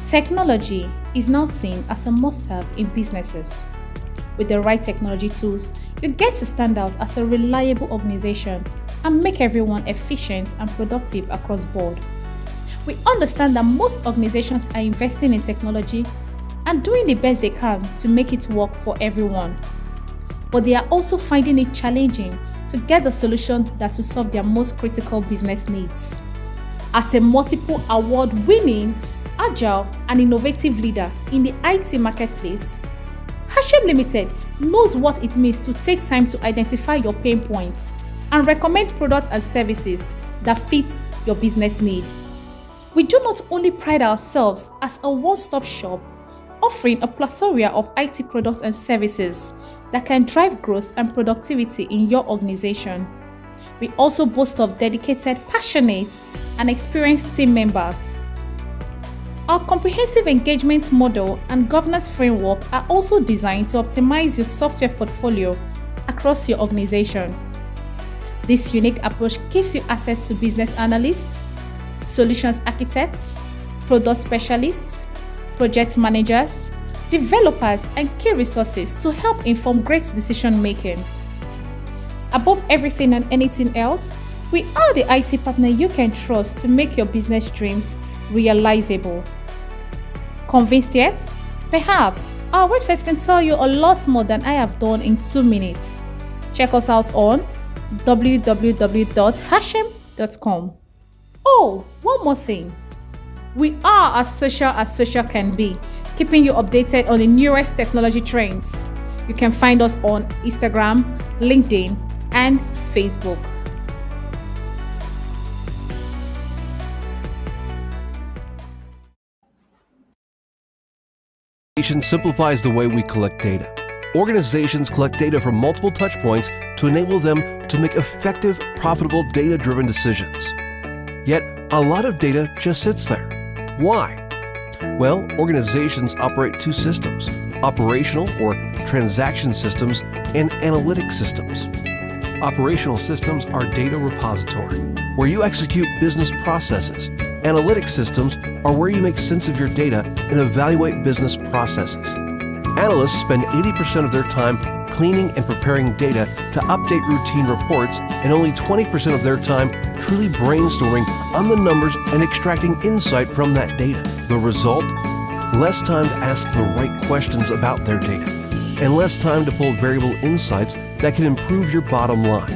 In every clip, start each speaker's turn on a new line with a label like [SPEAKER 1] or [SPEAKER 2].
[SPEAKER 1] Technology is now seen as a must-have in businesses. With the right technology tools, you get to stand out as a reliable organization and make everyone efficient and productive across board. We understand that most organizations are investing in technology and doing the best they can to make it work for everyone. But they are also finding it challenging to get the solution that will solve their most critical business needs. As a multiple award-winning, agile and innovative leader in the IT marketplace, Hashem Limited knows what it means to take time to identify your pain points and recommend products and services that fit your business need. We do not only pride ourselves as a one-stop shop offering a plethora of IT products and services that can drive growth and productivity in your organization. We also boast of dedicated, passionate, and experienced team members. Our comprehensive engagement model and governance framework are also designed to optimize your software portfolio across your organization. This unique approach gives you access to business analysts, solutions architects, product specialists, project managers, developers, and key resources to help inform great decision making. Above everything and anything else, we are the IT partner you can trust to make your business dreams realizable. Convinced yet? Perhaps our website can tell you a lot more than I have done in 2 minutes. Check us out on www.hashem.com. Oh, one more thing. We are as social can be, keeping you updated on the newest technology trends. You can find us on Instagram, LinkedIn, and Facebook.
[SPEAKER 2] Simplifies the way we collect data. Organizations collect data from multiple touchpoints to enable them to make effective, profitable, data-driven decisions. Yet, a lot of data just sits there. Why? Well, organizations operate 2 systems: operational or transaction systems and analytic systems. Operational systems are data repository, where you execute business processes. Analytic systems are where you make sense of your data and evaluate business processes. Analysts spend 80% of their time cleaning and preparing data to update routine reports, and only 20% of their time truly brainstorming on the numbers and extracting insight from that data. The result? Less time to ask the right questions about their data, and less time to pull variable insights that can improve your bottom line.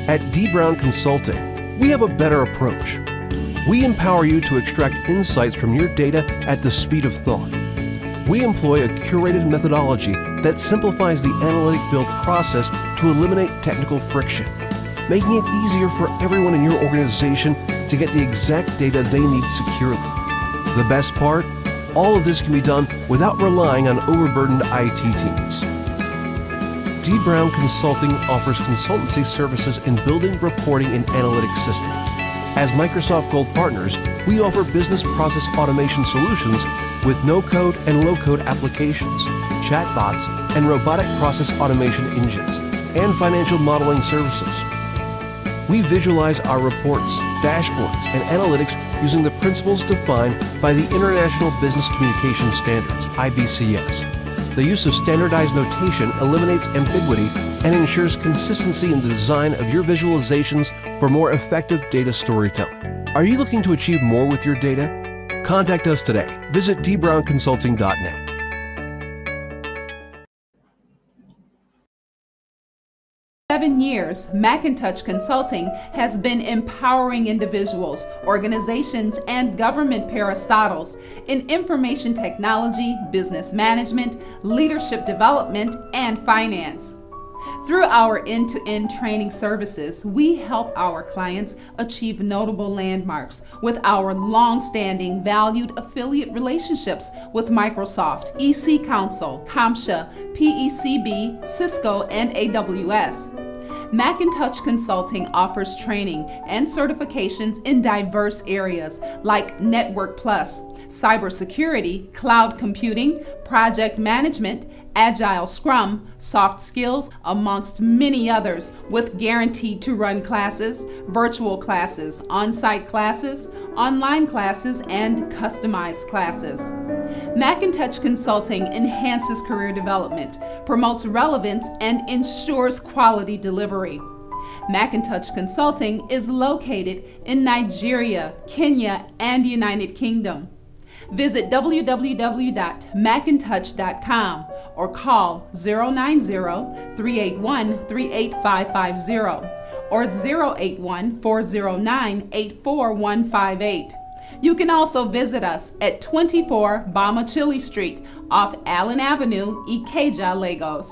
[SPEAKER 2] At D. Brown Consulting, we have a better approach. We empower you to extract insights from your data at the speed of thought. We employ a curated methodology that simplifies the analytic build process to eliminate technical friction, making it easier for everyone in your organization to get the exact data they need securely. The best part? All of this can be done without relying on overburdened IT teams. D. Brown Consulting offers consultancy services in building, reporting, and analytics systems. As Microsoft Gold partners, we offer business process automation solutions with no-code and low-code applications, chatbots, and robotic process automation engines, and financial modeling services. We visualize our reports, dashboards, and analytics using the principles defined by the International Business Communication Standards, IBCS. The use of standardized notation eliminates ambiguity and ensures consistency in the design of your visualizations for more effective data storytelling. Are you looking to achieve more with your data? Contact us today. Visit dbrownconsulting.net.
[SPEAKER 3] For 7 years, McIntosh Consulting has been empowering individuals, organizations, and government parastatals in information technology, business management, leadership development, and finance. Through our end-to-end training services, we help our clients achieve notable landmarks with our long-standing valued affiliate relationships with Microsoft, EC Council, CompTIA, PECB, Cisco, and AWS. McIntosh Consulting offers training and certifications in diverse areas like Network Plus, cybersecurity, cloud computing, project management, Agile Scrum, soft skills, amongst many others, with guaranteed to run classes, virtual classes, on-site classes, online classes, and customized classes. Macintosh Consulting enhances career development, promotes relevance, and ensures quality delivery. Macintosh Consulting is located in Nigeria, Kenya, and United Kingdom. Visit www.macintosh.com or call 090-381-38550 or 081-409-84158. You can also visit us at 24 Bamachili Street off Allen Avenue, Ikeja, Lagos.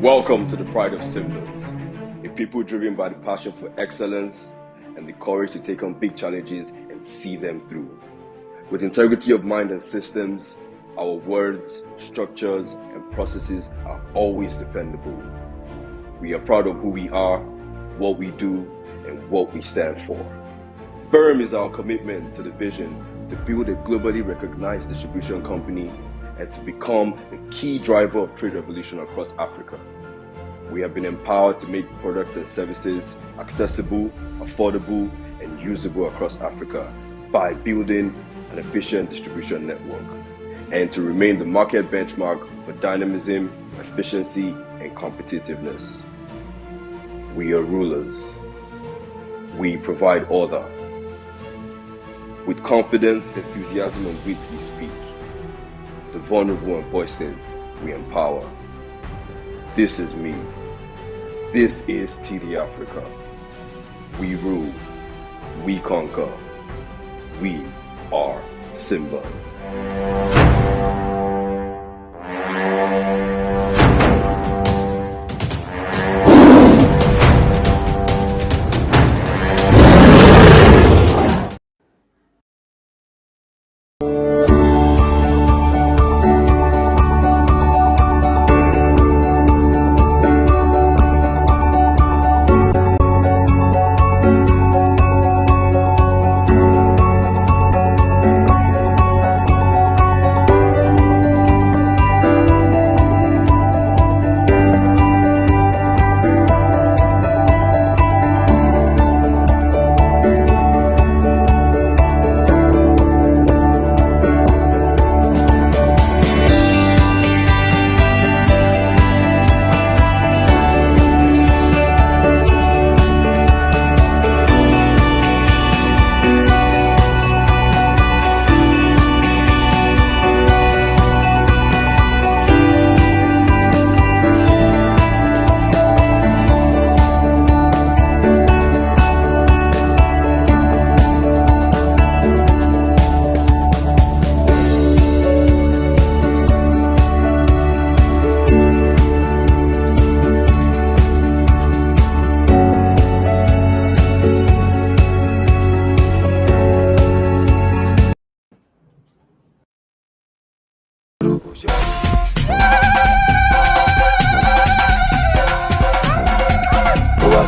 [SPEAKER 4] Welcome to the Pride of Symbols, a people driven by the passion for excellence and the courage to take on big challenges and see them through. With integrity of mind and systems, our words, structures, and processes are always dependable. We are proud of who we are, what we do, and what we stand for. Firm is our commitment to the vision to build a globally recognized distribution company and to become a key driver of trade revolution across Africa. We have been empowered to make products and services accessible, affordable, and usable across Africa by building an efficient distribution network, and to remain the market benchmark for dynamism, efficiency, and competitiveness. We are rulers. We provide order. With confidence, enthusiasm, and wit we speak. The vulnerable and voiceless we empower. This is me. This is TD Africa. We rule. We conquer. We are Simba.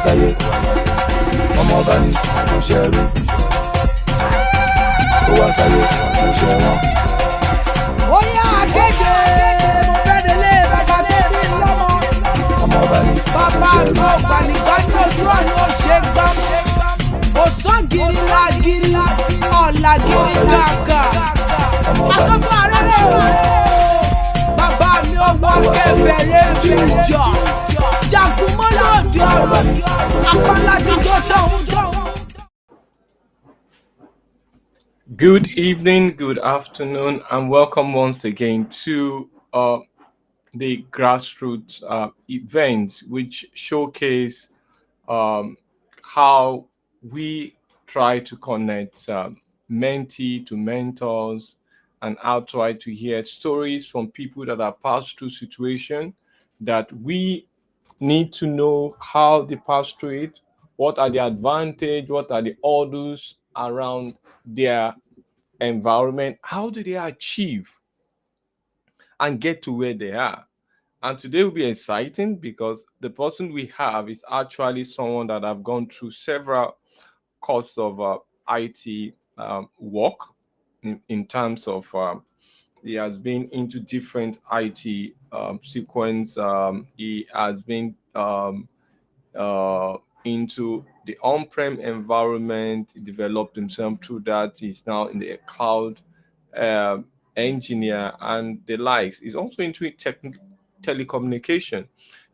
[SPEAKER 5] sáyé ọmọ ọba ní kò ṣe ẹrú ó wá sáyé kò ṣe wọn.
[SPEAKER 6] ó yá akéde mo fẹ́ délé bàbá tó bí lọ́mọ.
[SPEAKER 5] ọmọ ọba ní kò
[SPEAKER 6] bàbá
[SPEAKER 5] ṣe
[SPEAKER 6] mi
[SPEAKER 5] ẹrú
[SPEAKER 6] ò gbànígbà ní ojú ọ̀nà ó ṣe gbọ́. kò sán gírí lágírí ọ̀la gírí kàkà.
[SPEAKER 5] ọmọ ọba ní
[SPEAKER 6] akọ́kọ́
[SPEAKER 5] kò
[SPEAKER 6] arẹ́rẹ́
[SPEAKER 5] ṣe ẹrú.
[SPEAKER 6] bàbá mi ò wá kẹbẹ̀rẹ̀ jùjọ. jagunmọ́ lòdì ọ̀rọ̀ apálá ti jó tọ̀hún tọ̀hún.
[SPEAKER 7] Good evening, good afternoon, and welcome once again to the Grassroot event, which showcase how we try to connect mentee to mentors and how try to hear stories from people that are passed through situation that we need to know how they pass through it, what are the advantage, what are the hurdles around their environment, how do they achieve and get to where they are. And today will be exciting because the person we have is actually someone that have gone through several courses of IT work in terms of he has been into different IT sequence. He has been uh, into the on-prem environment. He developed himself through that. He's now in the cloud um engineer and the likes. He's also into telecommunication.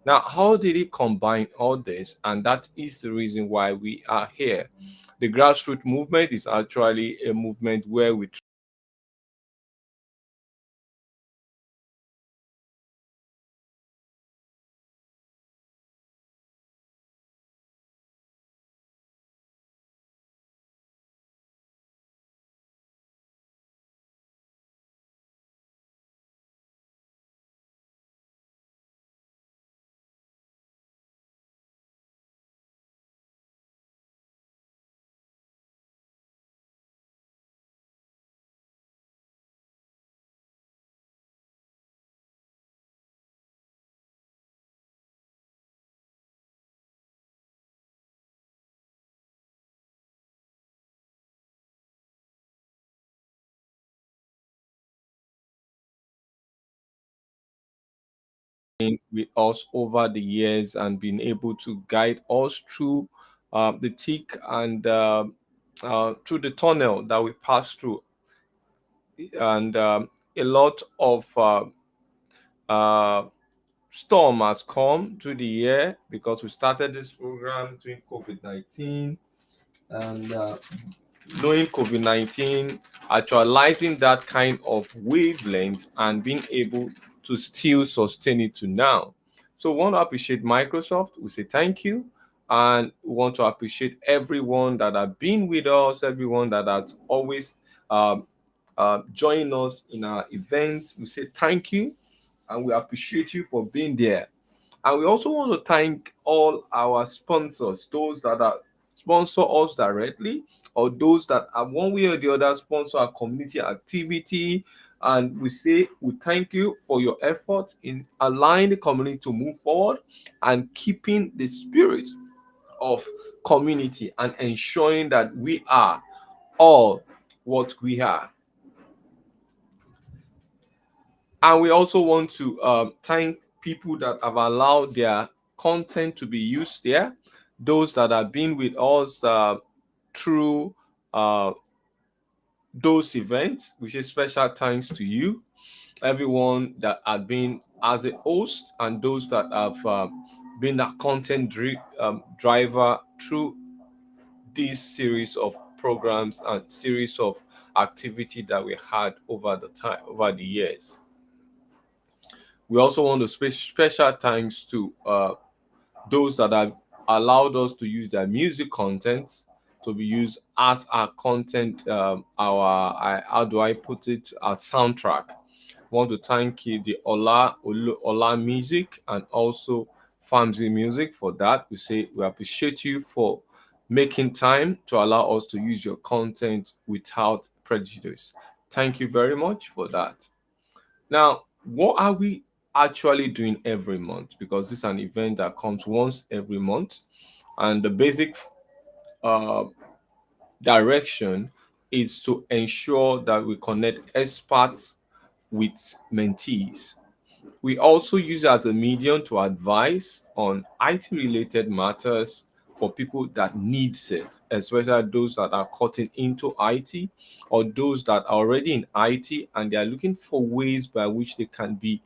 [SPEAKER 7] Now, how did he combine all this? And that is the reason why we are here. The grassroots movement is actually a movement where we been with us over the years and been able to guide us through the thick and through the tunnel that we passed through. And a lot of uh, storm has come through the year because we started this program during COVID-19, and knowing COVID-19, actualizing that kind of wavelength and being able to still sustain it to now. So we want to appreciate Microsoft. We say thank you. And we want to appreciate everyone that have been with us, everyone that has always joined us in our events. We say thank you and we appreciate you for being there. And we also want to thank all our sponsors, those that are sponsor us directly, or those that are one way or the other sponsor our community activity. And we say we thank you for your effort in allowing the community to move forward and keeping the spirit of community and ensuring that we are all what we are. And we also want to thank people that have allowed their content to be used there, those that have been with us through uh, those events. We say special thanks to you, everyone that have been as a host, and those that have been a content driver through this series of programs and series of activity that we had over the time, over the years. We also want to special thanks to those that have allowed us to use their music content to be used as our content, how do I put it, our soundtrack. Want to thank you, the Ola Music and also Famzy Music for that. We say we appreciate you for making time to allow us to use your content without prejudice. Thank you very much for that. Now, what are we actually doing every month? Because this is an event that comes once every month, and the basic uh, direction is to ensure that we connect experts with mentees. We also use it as a medium to advise on IT related matters for people that need it, especially those that are cutting into IT or those that are already in IT and they are looking for ways by which they can be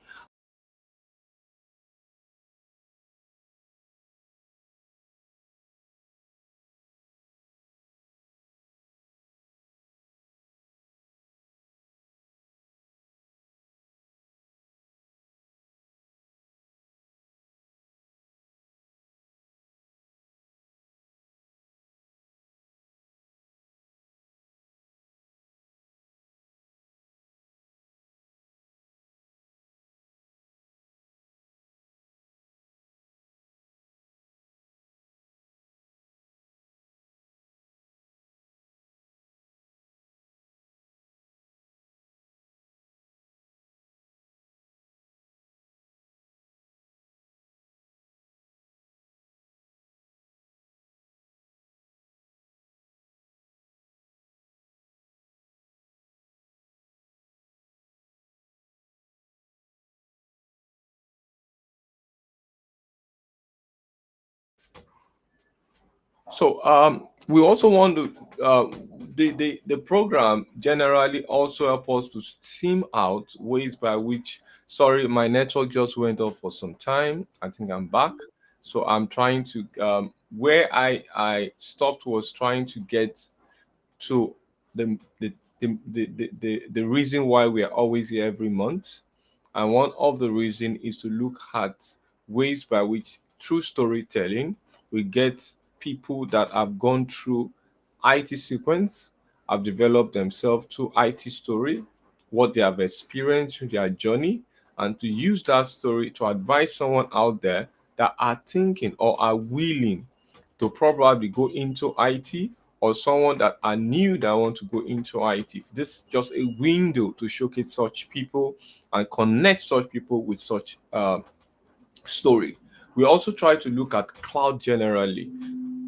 [SPEAKER 7] So we also want to the program generally also help us to steam out ways by which. Sorry, my network just went off for some time. I think I'm back. So I'm trying to where I stopped was trying to get to the reason why we are always here every month. And one of the reason is to look at ways by which through storytelling we get people that have gone through IT sequence, have developed themselves through IT story, what they have experienced through their journey, and to use that story to advise someone out there that are thinking or are willing to probably go into IT, or someone that are new that want to go into IT. This is just a window to showcase such people and connect such people with such story. We also try to look at cloud generally,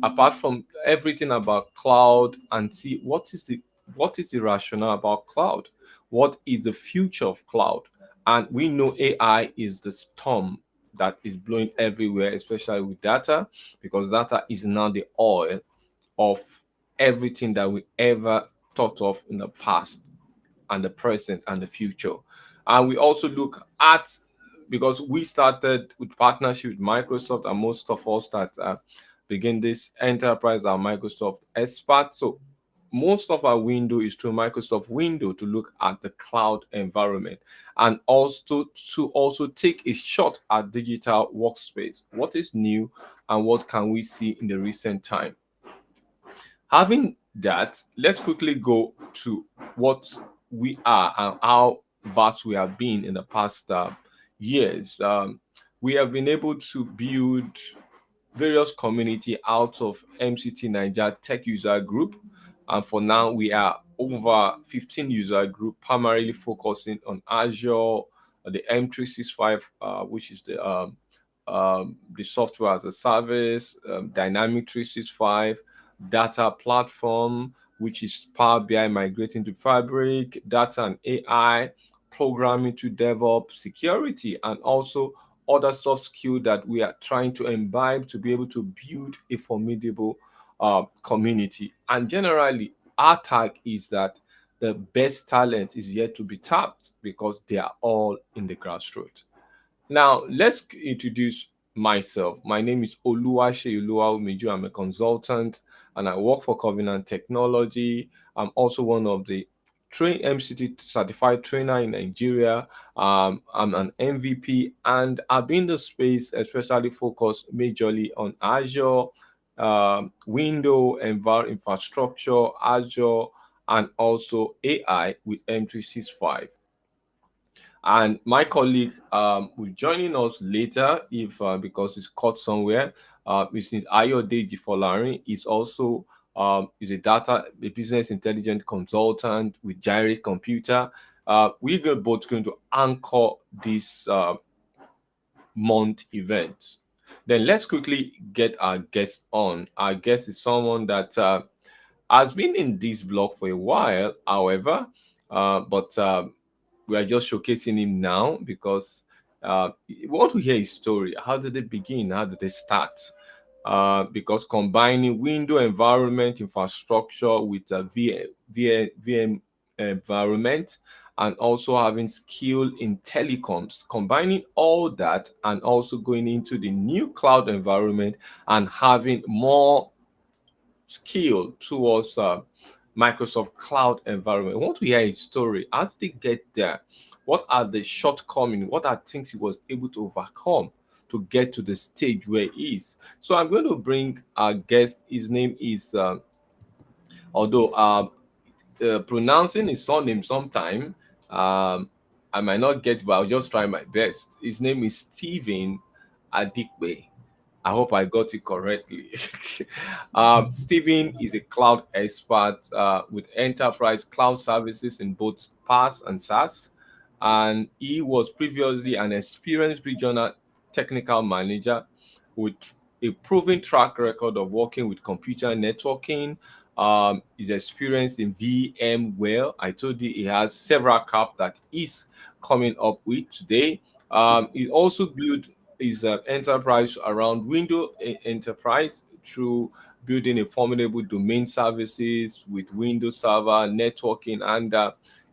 [SPEAKER 7] apart from everything about cloud, and see what is the rationale about cloud, what is the future of cloud. And we know AI is the storm that is blowing everywhere, especially with data, because data is now the oil of everything that we ever thought of in the past and the present and the future. And we also look at, because we started with partnership with Microsoft, and most of us that begin this enterprise are Microsoft experts. So most of our window is through Microsoft window to look at the cloud environment, and also to also take a shot at digital workspace. What is new and what can we see in the recent time? Having that, let's quickly go to what we are and how vast we have been in the past years. We have been able to build various community out of MCT Niger Tech User Group. And for now, we are over 15 user group, primarily focusing on Azure, the M365, which is the software as a service, Dynamic 365, data platform, which is Power BI migrating to Fabric, data and AI, programming to DevOps, security, and also other soft skill that we are trying to imbibe to be able to build a formidable community. And generally, our tag is that the best talent is yet to be tapped because they are all in the grassroots. Now, let's introduce myself. My name is Oluwase Oluwawumiju. I'm a consultant and I work for Covenant Technology. I'm also one of the MCT certified trainer in Nigeria. I'm an MVP, and I've been in the space, especially focused majorly on Azure, window, infrastructure, Azure, and also AI with M365. And my colleague will joining us later if because he's caught somewhere. Which is Ayodeji Folarin is also is a business intelligence consultant with Gyre Computer. We're both going to anchor this month event. Then let's quickly get our guest on. Our guest is someone that has been in this blog for a while, however, but we are just showcasing him now because we want to hear his story. How did they begin? How did they start? Because combining window environment infrastructure with a VM environment, and also having skill in telecoms, combining all that and also going into the new cloud environment and having more skill towards Microsoft cloud environment. I want to hear his story. How did he get there? What are the shortcomings? What are things he was able to overcome to get to the stage where he is? So I'm going to bring our guest. His name is, although pronouncing his surname sometime, I might not get, but I'll just try my best. His name is Stephen Adikbe. I hope I got it correctly. Stephen is a cloud expert with enterprise cloud services in both PaaS and SaaS. And he was previously an experienced regional technical manager with a proven track record of working with computer networking. He's experienced in VMware. I told you he has several caps that he's coming up with today. He also built his enterprise around Windows Enterprise through building a formidable domain services with Windows Server, networking, and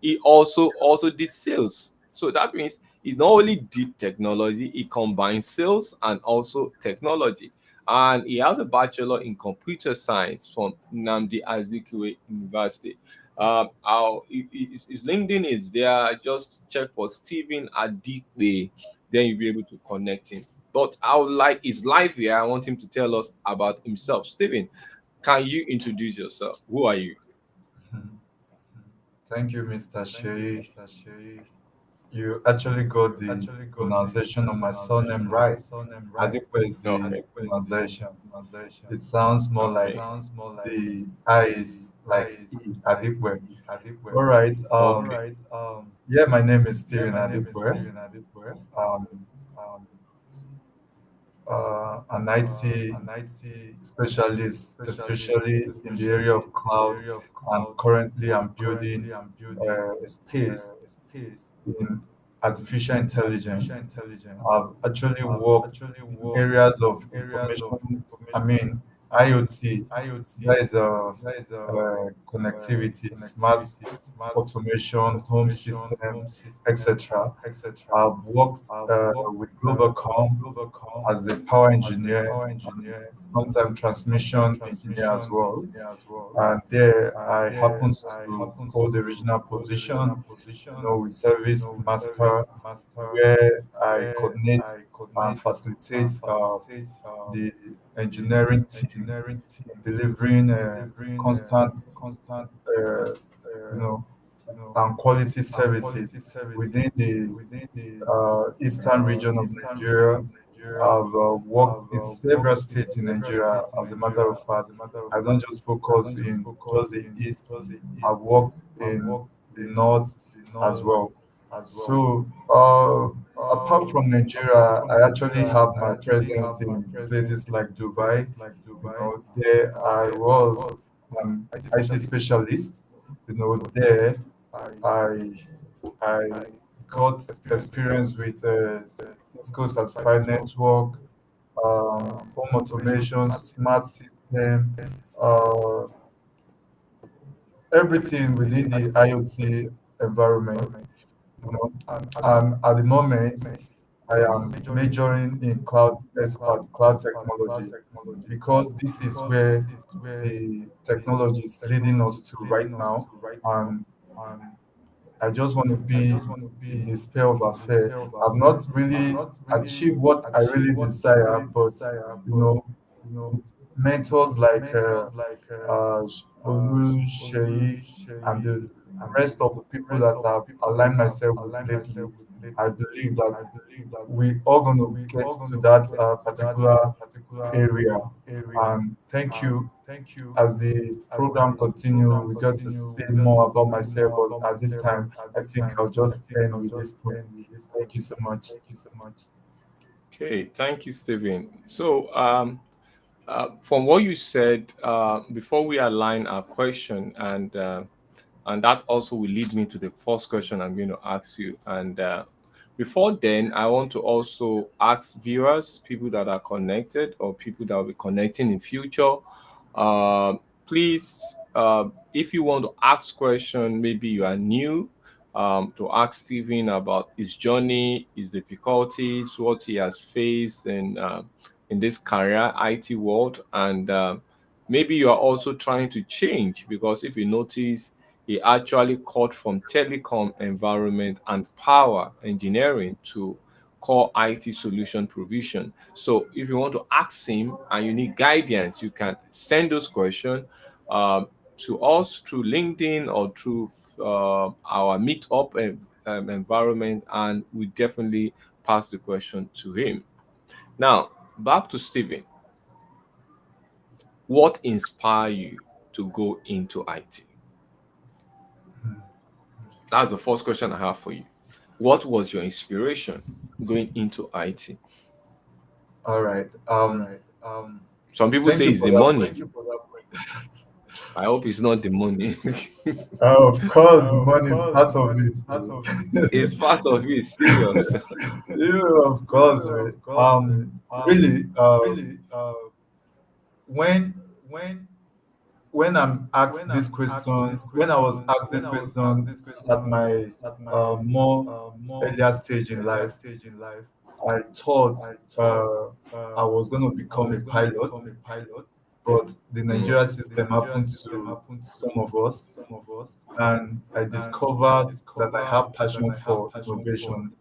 [SPEAKER 7] he also did sales. So that means he not only did technology, he combined sales and also technology. And he has a bachelor in computer science from Nnamdi Azikiwe University. His LinkedIn is there. Just check for Stephen Adikwe, then you'll be able to connect him. But I would like his life here. I want him to tell us about himself. Stephen, can you introduce yourself? Who are you?
[SPEAKER 8] Thank you, Mr. Shea. You actually got the pronunciation of my surname right. Adipa is the pronunciation. It sounds more like
[SPEAKER 7] Okay.
[SPEAKER 8] the I is like E, Adipa. All right.
[SPEAKER 7] Okay.
[SPEAKER 8] Yeah, my name is Steven Adipa. Um, an IT specialist, especially in the area of cloud, and currently I'm building a space in artificial intelligence. I've actually worked in areas of information, I mean, IoT, that is connectivity, smart automation, home systems, etc. I've worked with Globalcom as a power engineer and sometimes transmission engineer as well. And there I happen to hold the regional position, with service master, where I coordinate and facilitate the engineering team in delivering constant, uh, and quality services within the eastern region of Nigeria. I've worked in several states in Nigeria. As a matter of fact, I don't just focus in just the east. I've worked in the north as well. So, apart from Nigeria, I actually have my presence in places like Dubai. There I was an IT specialist. There I I got experience with Cisco certified network, home automation, smart system, uh, everything within the IoT environment. And at the moment, I am majoring in cloud expert, cloud technology, because this is where the technology is leading us to right now. And I just want to be in the sphere of affair. I've not really achieved what I really desire, but you know, with mentors like Olu, Sheyi, and the rest of the people that I've aligned myself with lately, I believe that we are going to get to that particular area. And thank you. As the program continue, we got to say more about myself, but at this time, I think I'll just end with this point. Thank you so much.
[SPEAKER 7] Okay. Thank you, Stephen. So, from what you said, before we align our question, and that also will lead me to the first question I'm going to ask you. And before then, I want to also ask viewers, people that are connected or people that will be connecting in future, uh, please, if you want to ask question, maybe you are new, to ask Stephen about his journey, his difficulties, what he has faced in this career IT world, and maybe you are also trying to change, because if you notice, he actually cut from telecom environment and power engineering to core IT solution provision. So if you want to ask him and you need guidance, you can send those questions to us through LinkedIn or through our meetup environment, and we definitely pass the question to him. Now, back to Stephen. What inspired you to go into IT? That's the first question I have for you. What was your inspiration going into IT?
[SPEAKER 8] All right.
[SPEAKER 7] Some people
[SPEAKER 8] Thank
[SPEAKER 7] say
[SPEAKER 8] you
[SPEAKER 7] it's
[SPEAKER 8] for
[SPEAKER 7] the
[SPEAKER 8] that
[SPEAKER 7] money.
[SPEAKER 8] point.
[SPEAKER 7] I hope it's not the money.
[SPEAKER 8] Of course, the money is part of it.
[SPEAKER 7] It's part of it, serious.
[SPEAKER 8] Yeah, of course, right? Really, when when I'm asked these questions, when I was asked this question at my more earlier stage in life, I thought uh, I was going to become a pilot, but the
[SPEAKER 7] Mm.
[SPEAKER 8] Nigeria system happened to some of us, and I discovered that I have passion for innovation,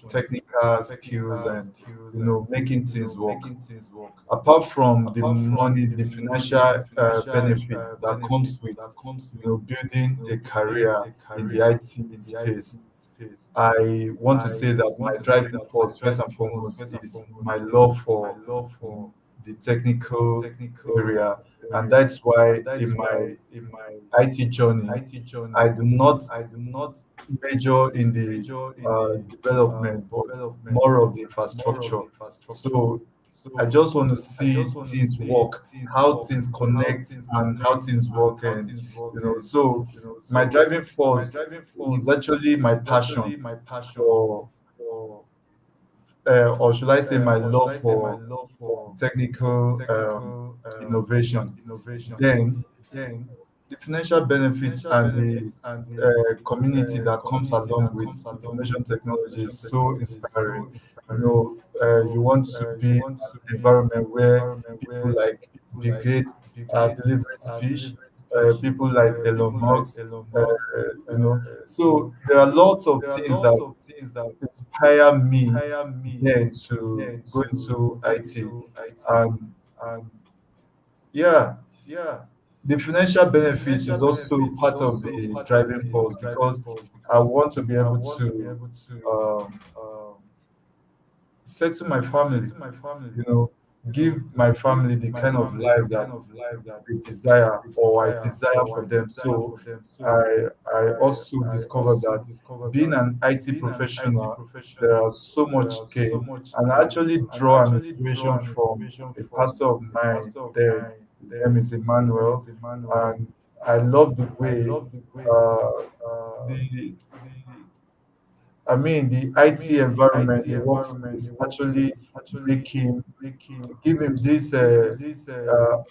[SPEAKER 8] technical skills, and making things work. Apart from the money, the financial benefits that comes with building a career in the IT space, I want to say that my driving force, first and foremost, is my love for the technical area, and that's why in my IT journey, I do not major in the development, but more of the infrastructure. So I just want to see things work, how things connect, and how things work, and so my driving force is actually my passion for, or should I say, my love for technical innovation. Then the financial benefits and the community that comes along with information technology is so inspiring. You want to be in an environment where people like Bill Gates are delivering speech, people like Elon Musk, so there are lots of things that inspire me then to go into IT. And yeah, the financial benefit is also part of the driving force because I want to be able to um, settle my family, you know, give my family the kind of life that they desire or I desire for them. So I also discovered that being an IT professional, there are so much gain. And I actually draw an inspiration from a pastor of mine then. His name is Emmanuel, and I love the way the the IT environment he works with actually make him give him this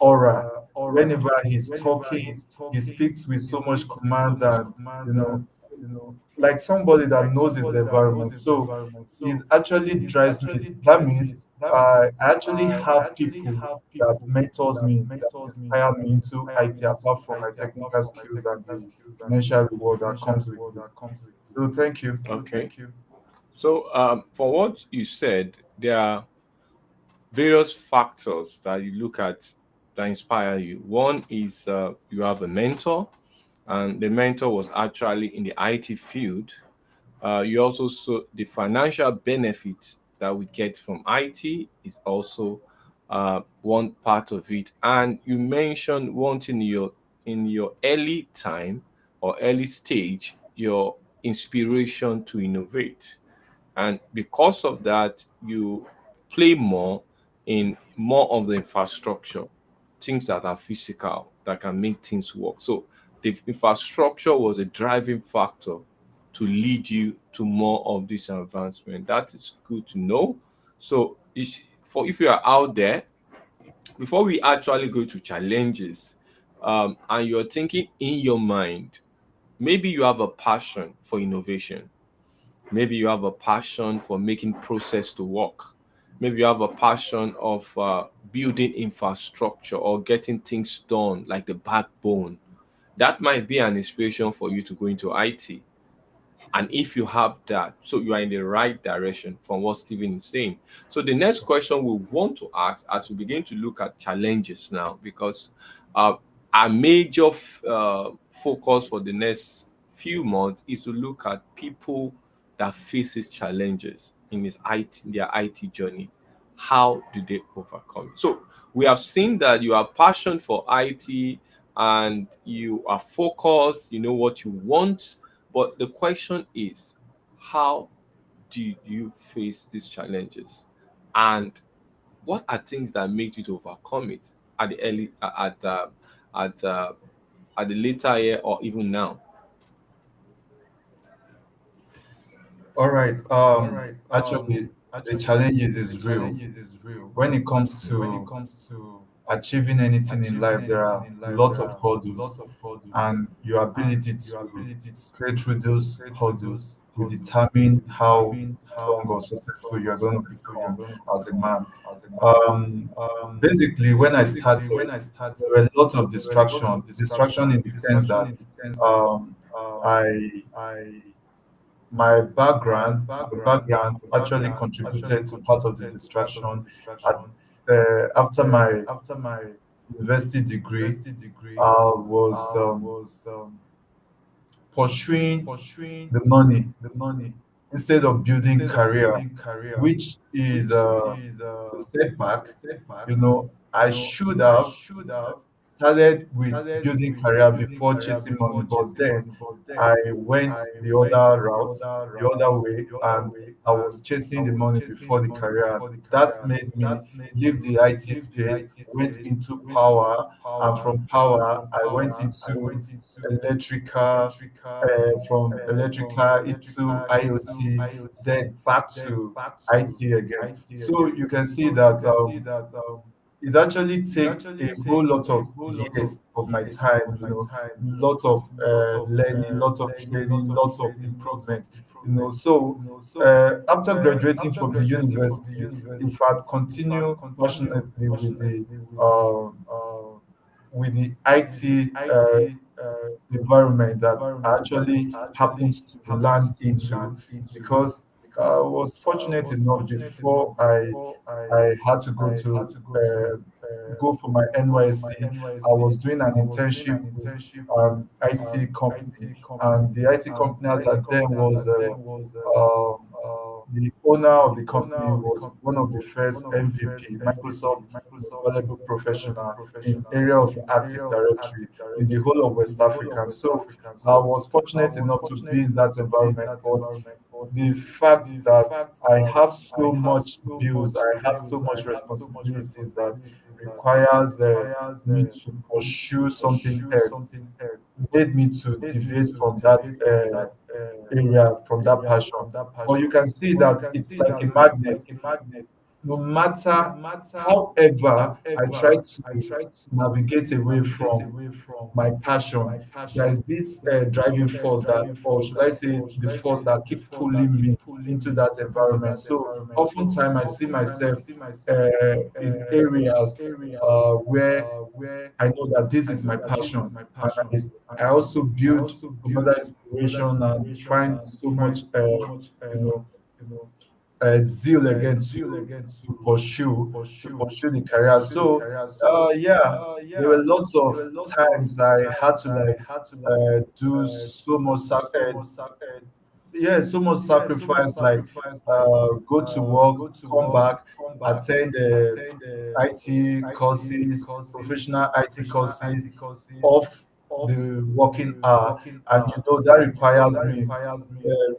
[SPEAKER 8] aura. Whenever he's talking, he speaks with so much commands and you know, like somebody that knows his environment. So it actually drives me. That means I actually have people that mentors me, that inspire me into IT apart from my technical skills and the financial reward that comes with it. So thank you.
[SPEAKER 7] Okay. So, for what you said, there are various factors that you look at that inspire you. One is you have a mentor, and the mentor was actually in the IT field. You also saw the financial benefits that we get from IT is also one part of it. And you mentioned wanting in your early time or early stage, your inspiration to innovate. And because of that, you play more in more of the infrastructure, things that are physical, that can make things work. So the infrastructure was a driving factor to lead you to more of this advancement. That is good to know. So if you are out there, before we actually go to challenges, and you're thinking in your mind, maybe you have a passion for innovation. Maybe you have a passion for making process to work. Maybe you have a passion of building infrastructure or getting things done, like the backbone. That might be an inspiration for you to go into IT. And if you have that, so you are in the right direction from what Stephen is saying. So the next question we want to ask as we begin to look at challenges now, because uh, our major focus for the next few months is to look at people that faces challenges in their IT journey. How do they overcome it? So we have seen that you are passionate for IT and you are focused, you know what you want, but the question is, how do you face these challenges? And what are things that make you to overcome it at the early at at the later year or even now?
[SPEAKER 8] All right. Actually, the challenges is real when it comes to achieving anything in life, there are a lot of hurdles, and your ability to scale through those hurdles will determine how strong or successful you are going to become as a man. Um, Basically, when I started, there were a lot of distraction in the sense that um, I my background actually contributed to part of the distraction. At, After my university degree, I was pursuing the money instead of building career, which is a setback. I should have started with building career before chasing money, but then I went the other route, the other way, and I was chasing the money before the career. That made me leave the IT space, went into power, and from power I went into electrical, from electrical into IoT, then back to IT again. So you can see that it actually take a whole lot of years of my time, lot of learning, lot of training, lot of improvement, so after graduating from the university, if I'd continue passionately with the IT environment that I actually happens to land into, because I was fortunate enough before I had to go for my NYSC. I was doing an internship with an IT company, and the IT company as at then was the owner of the company was one of the first MVP, Microsoft Most Valuable Professional in area of Active Directory in the whole of West Africa. So I was fortunate enough to be in that environment, but the fact that I have so much bills, I have so much responsibilities that requires me to pursue something else, made me to deviate from that area, from that passion. But you can see that it's like a magnet. No matter however I try to navigate away from my passion, there is this driving force that, or should I say, the force that keep pulling me into that environment. So oftentimes I see myself in areas where I know that this is my passion, and I also build another inspiration and find so much, know, zeal again to pursue the career. So yeah, there were lots of times I had to like do so much yeah, so much sacrifice, like go to work, come back, attend IT courses, professional IT courses off the working hour, and that requires me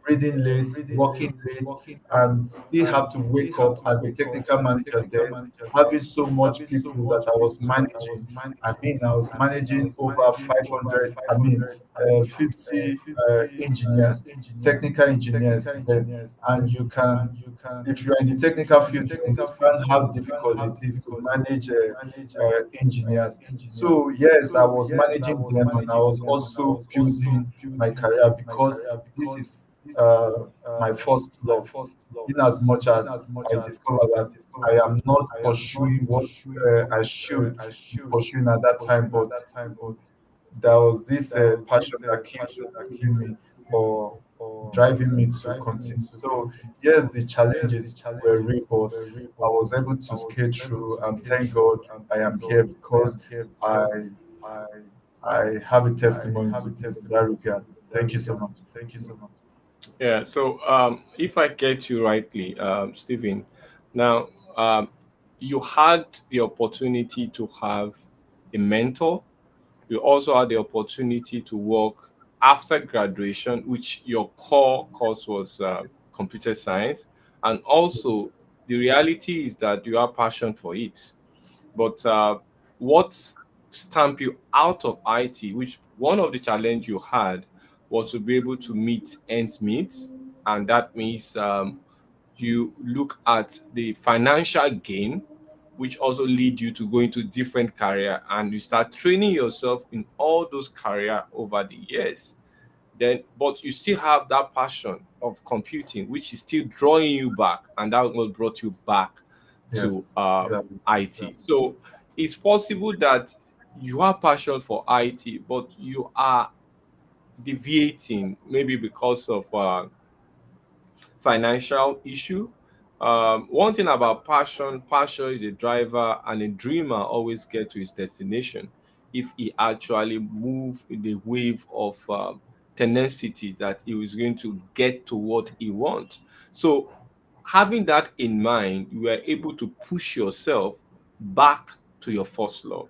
[SPEAKER 8] reading late, working late, and still have to wake up as a technical manager. Then having so much people that I was managing. I mean, I was managing over 500. I mean, 50 engineers, technical engineers then, and you can, if you're in the technical field, you understand how difficult it is to manage engineers. So yes, I was managing them, and I was also building my career, because this is my first love. In as much as I discover that I am not pursuing what I should be pursuing at that time, but there was this passion that keeps pulling me or driving me to continue. So yes, the challenges were real, but I was able to scale through, and thank God I am here, because I I have a testimony to give in that regard. Thank you so much.
[SPEAKER 7] Yeah, so if I get you rightly, Stephen, now you had the opportunity to have a mentor. You also had the opportunity to work after graduation, which your core course was computer science. And also, the reality is that you have passion for it. But what stamped you out of IT, which one of the challenge you had was to be able to meet ends meet, and that means you look at the financial gain which also lead you to go into different career, and you start training yourself in all those career over the years. Then, but you still have that passion of computing, which is still drawing you back, and that what brought you back
[SPEAKER 8] Yeah,
[SPEAKER 7] to
[SPEAKER 8] exactly.
[SPEAKER 7] IT. So it's possible that you have passion for IT, but you are deviating maybe because of financial issue. One thing about passion, passion is a driver, and a dreamer always get to his destination if he actually move in the wave of tenacity that he was going to get to what he wants. So having that in mind, you are able to push yourself back to your first love.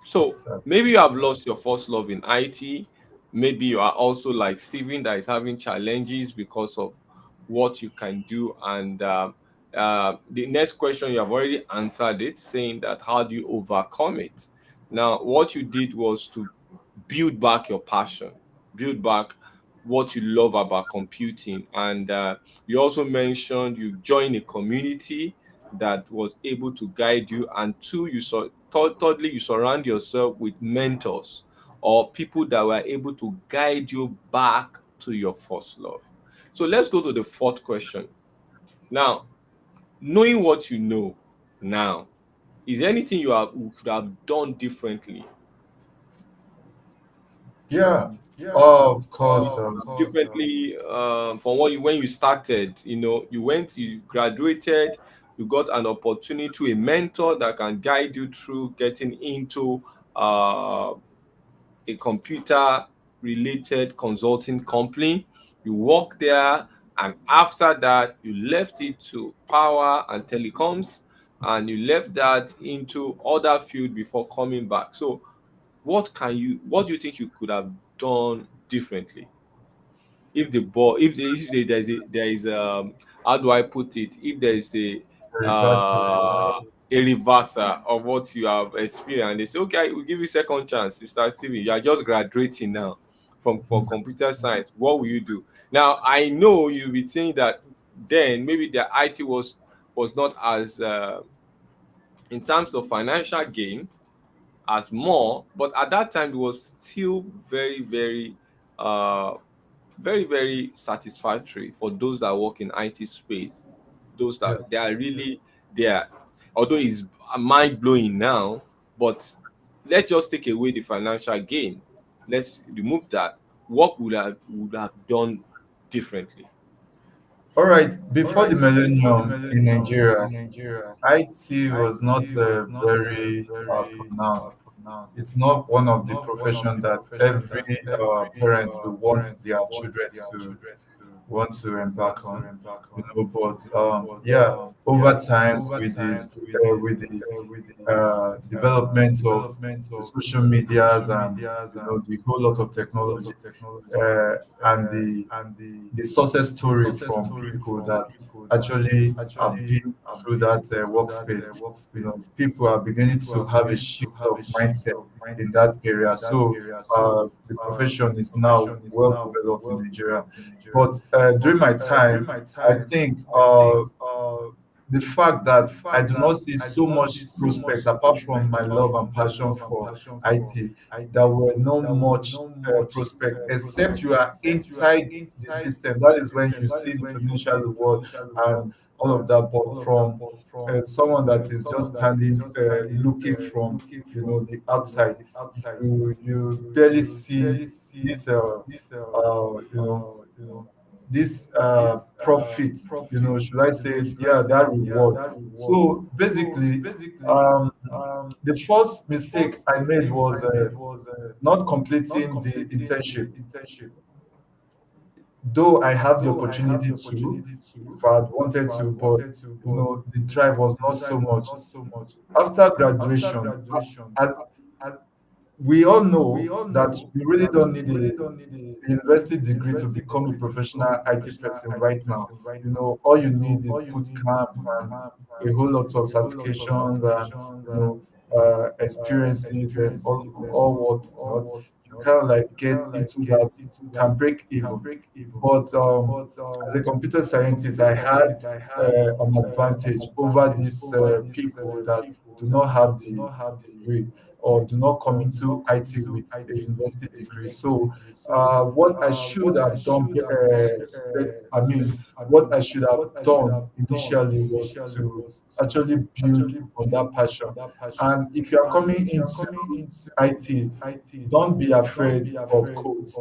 [SPEAKER 7] So
[SPEAKER 8] Exactly.
[SPEAKER 7] maybe you have lost your first love in IT. Maybe you are also like Steven that is having challenges because of what you can do. And the next question, you have already answered it, saying that how do you overcome it? Now, what you did was to build back your passion, build back what you love about computing. And you also mentioned you joined a community that was able to guide you. And two, thirdly, you surround yourself with mentors or people that were able to guide you back to your first love. So let's go to the fourth question. Now, knowing what you know now, is there anything you could have done differently?
[SPEAKER 8] Yeah, of course.
[SPEAKER 7] Differently from what you when you started, you went, you graduated, you got an opportunity to a mentor that can guide you through getting into uh, a computer related consulting company. You work there, and after that you left it to power and telecoms, and you left that into other field before coming back. So what do you think you could have done differently if the ball if the, there is how do I put it, if there is
[SPEAKER 8] Reverse
[SPEAKER 7] a reversal of what you have experienced, and they say, okay, we'll give you second chance, you start seeing you are just graduating now from computer science, what will you do? Now I know you'll be saying that then maybe the IT was not as in terms of financial gain as more, but at that time it was still uh very satisfactory for those that work in IT space. Those
[SPEAKER 8] yeah.
[SPEAKER 7] that they are really there, although it's mind blowing now. But let's just take away the financial gain. Let's remove that. What would have done differently?
[SPEAKER 8] All right. Before the millennium in Nigeria, IT was not very pronounced. It's not one of the profession that every parent will want their children to want to embark on. But yeah, over times with the development of the social medias and the whole lot of technology and the success story from people that actually have been through that workspace. People are beginning to have a shift of mindset in that area. So the profession is now well developed in Nigeria. But during my time, I think the fact that I do not see so much prospect apart from my love and passion for IT, there were no much prospect except you are inside the system. That is when you see the financial reward and all of that. But from someone that is just standing, looking from the outside, you barely see this this profit, should I say, yeah, that reward. So basically, um the first mistake I made was not completing the internship, though I have the opportunity to, if I had wanted to, but the drive was not so much. After graduation, as we all know that you really don't need a university degree to become a professional IT person right now. All you need is boot camp and a whole lot of certifications and experiences and all what's not, you kind of like get into that, you can break even. But as a computer scientist, I had an advantage over these people that do not have the degree or do not come into IT with a university degree. So, what I should have done, I mean, what I should have done initially was to actually build on that passion. And if you are coming into IT, don't be afraid of codes.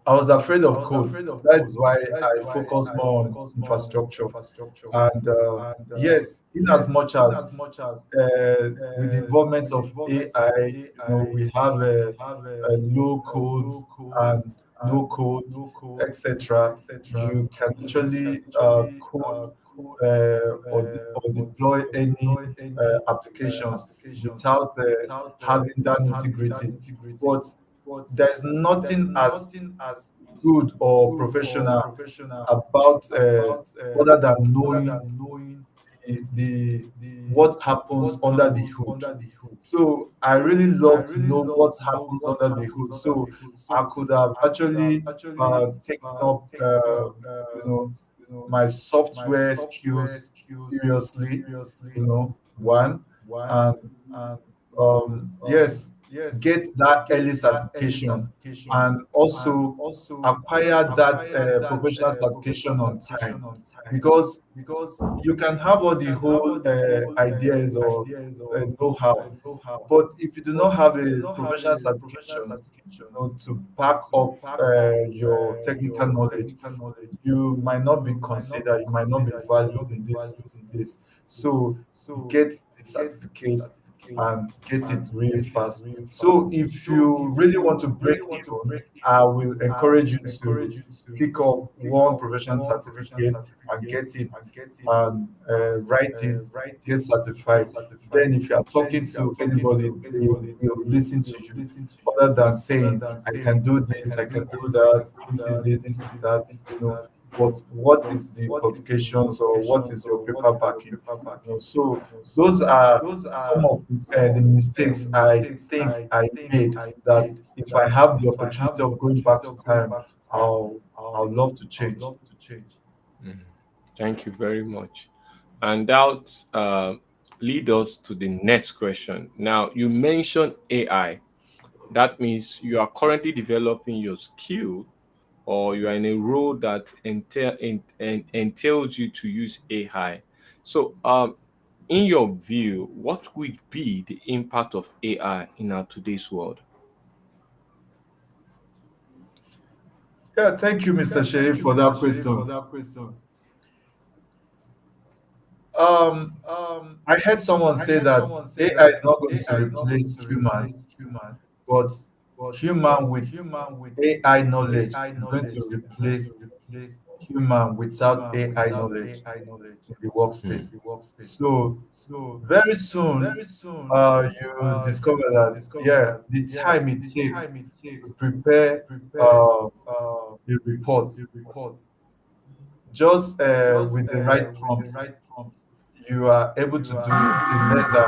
[SPEAKER 8] I was afraid of codes. That's why I focus more on infrastructure. And yes, in as much as with the involvement of AI, we have a low code and no code, etc. You can actually code or deploy any applications without having that nitty-gritty. But there's nothing as good or professional about other than knowing the what happens under the hood. So I really love to know what happens under the hood. So I could have actually taken up my software skills seriously, one, and yes, get that early certification and also acquire that professional certification on time, because you can have all the whole ideas or know-how, but if you do not have a professional certification, to back up your technical knowledge, you might not be considered, you might not be valued in this space. So get the certificate and get it really fast. So if you really want to break even, I will encourage you to pick up one professional certificate and get it and write it, get certified. Then if you are talking to anybody, they will listen to you other than saying, I can do this, I can do that, this is it, this is that, but what is the qualifications or what is your paper backing? So those are some of the mistakes I think I made, that if I have the opportunity of going back to time, I'll love to change.
[SPEAKER 7] Mhm. Thank you very much. And that lead us to the next question. Now, you mentioned AI. That means you are currently developing your skill, or you are in a role that entails you to use AI. So, in your view, what would be the impact of AI in our today's world?
[SPEAKER 8] Yeah, thank you, Mr. Sherif, for that question. I heard someone say that AI is not going to replace human, but human with AI knowledge is going to replace human without AI knowledge in the
[SPEAKER 7] Hmm.
[SPEAKER 8] workspace. So very soon, you discover that, yeah, the time it takes to prepare a report, just with the right prompt, you are able to do it in less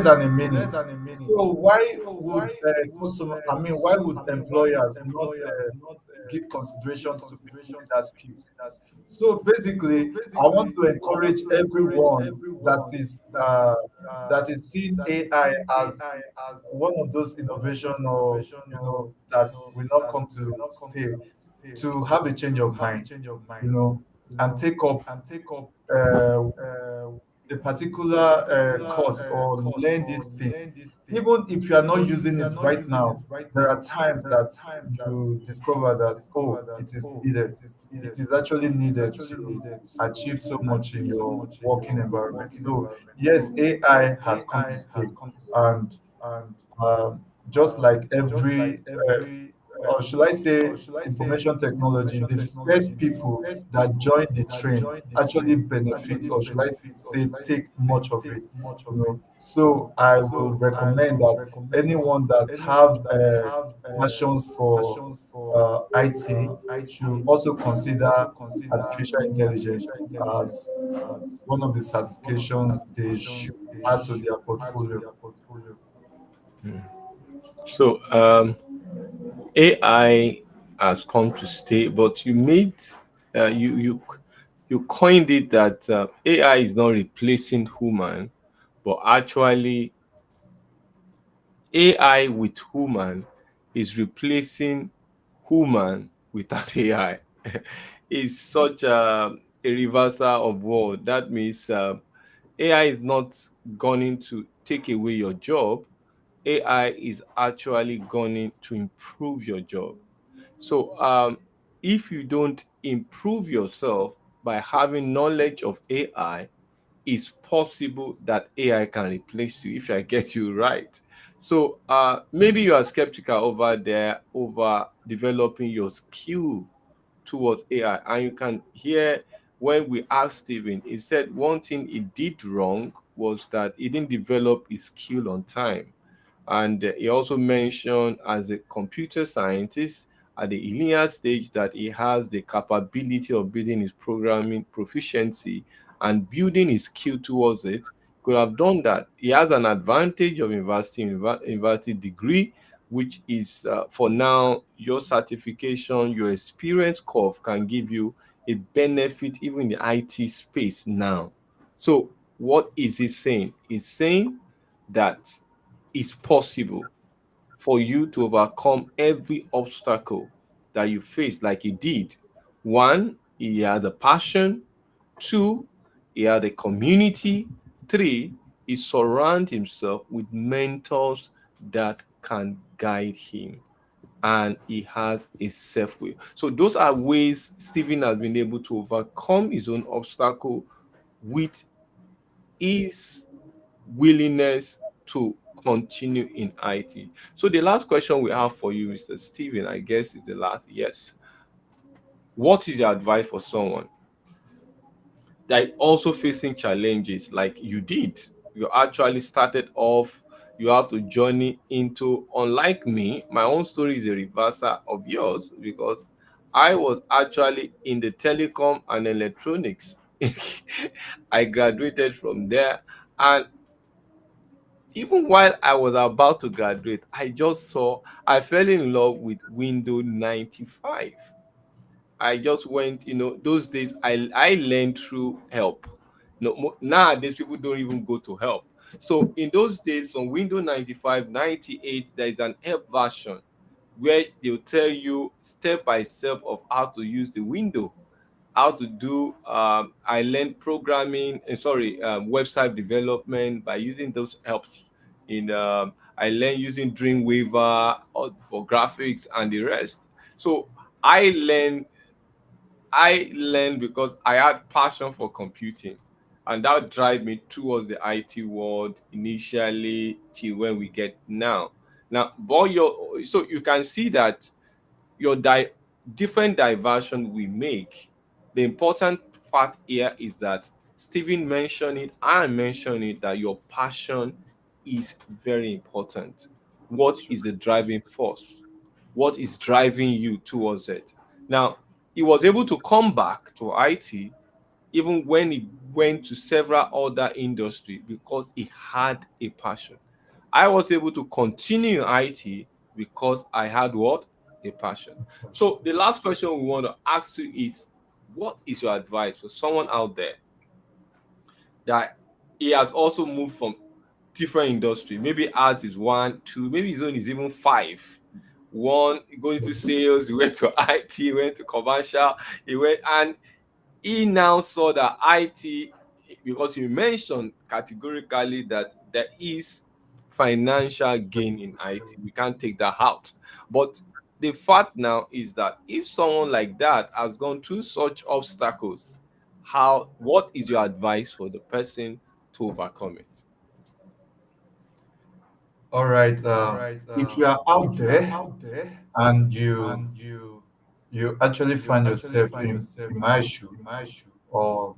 [SPEAKER 8] than a minute. So why would why would employers not give considerations to people with that skills? So basically, I want to encourage everyone that is seeing AI as one of those innovation, or that will not come to stay, to have a change of mind, you know, and take up uh, a particular course or learn this thing. Even if you are not using it right now, there are times that you discover that, oh, it is needed. It is actually needed to achieve so much in your working environment. So yes, AI has come to stay, and just like every or should I say information technology, the first people that join the train actually benefit, or should I say take much of it. So I will recommend that anyone that have passions for IT should also consider artificial intelligence as one of the certifications they should add to their portfolio.
[SPEAKER 7] So AI has come to stay, but you made you coined it that AI is not replacing human, but actually AI with human is replacing human without AI. It's such a reversal of word. That means AI is not going to take away your job. AI is actually going to improve your job. So if you don't improve yourself by having knowledge of AI, it's possible that AI can replace you if I get you right. So maybe you are skeptical over there over developing your skill towards AI. And you can hear when we asked Stephen, he said one thing he did wrong was that he didn't develop his skill on time. And he also mentioned as a computer scientist at the linear stage that he has the capability of building his programming proficiency and building his skill towards it. Could have done that. He has an advantage of university degree, which is for now your certification, your experience curve can give you a benefit even in the IT space now. So what is he saying? He's saying that it's possible for you to overcome every obstacle that you face, like he did. One, he had a passion. Two, he had a community. Three, he surround himself with mentors that can guide him. And he has a self will. So those are ways Stephen has been able to overcome his own obstacle with his willingness to continue in IT. So the last question we have for you, Mr. Steven, I guess is the last. Yes. What is your advice for someone that is also facing challenges like you did? You actually started off, you have to journey into, unlike me, my own story is a reversal of yours because I was actually in the telecom and electronics. I graduated from there, and even while I was about to graduate, I fell in love with Windows 95. I just went, those days I learned through help. No, nowadays people don't even go to help. So in those days, from Windows 95, 98, there is an help version where they'll tell you step by step of how to use the window, how to do I learned programming sorry website development by using those helps in I learned using Dreamweaver for graphics and the rest. So i learned I learned because I had passion for computing, and that drive me towards the IT world initially till where we get now. But so you can see that your different diversion we make, the important fact here is that Stephen mentioned it, I mentioned it, that your passion is very important. What is the driving force? What is driving you towards it? Now, he was able to come back to IT even when he went to several other industries because he had a passion. I was able to continue in IT because I had what? A passion. So the last question we want to ask you is, what is your advice for someone out there that he has also moved from different industry? Maybe ours is one, two, maybe his own is even five. One, going to sales, he went to IT, he went to commercial, he went, and he now saw that IT, because you mentioned categorically that there is financial gain in IT. We can't take that out. But the fact now is that if someone like that has gone through such obstacles, what is your advice for the person to overcome it?
[SPEAKER 8] All right. If you are out there and you actually find yourself in my shoe or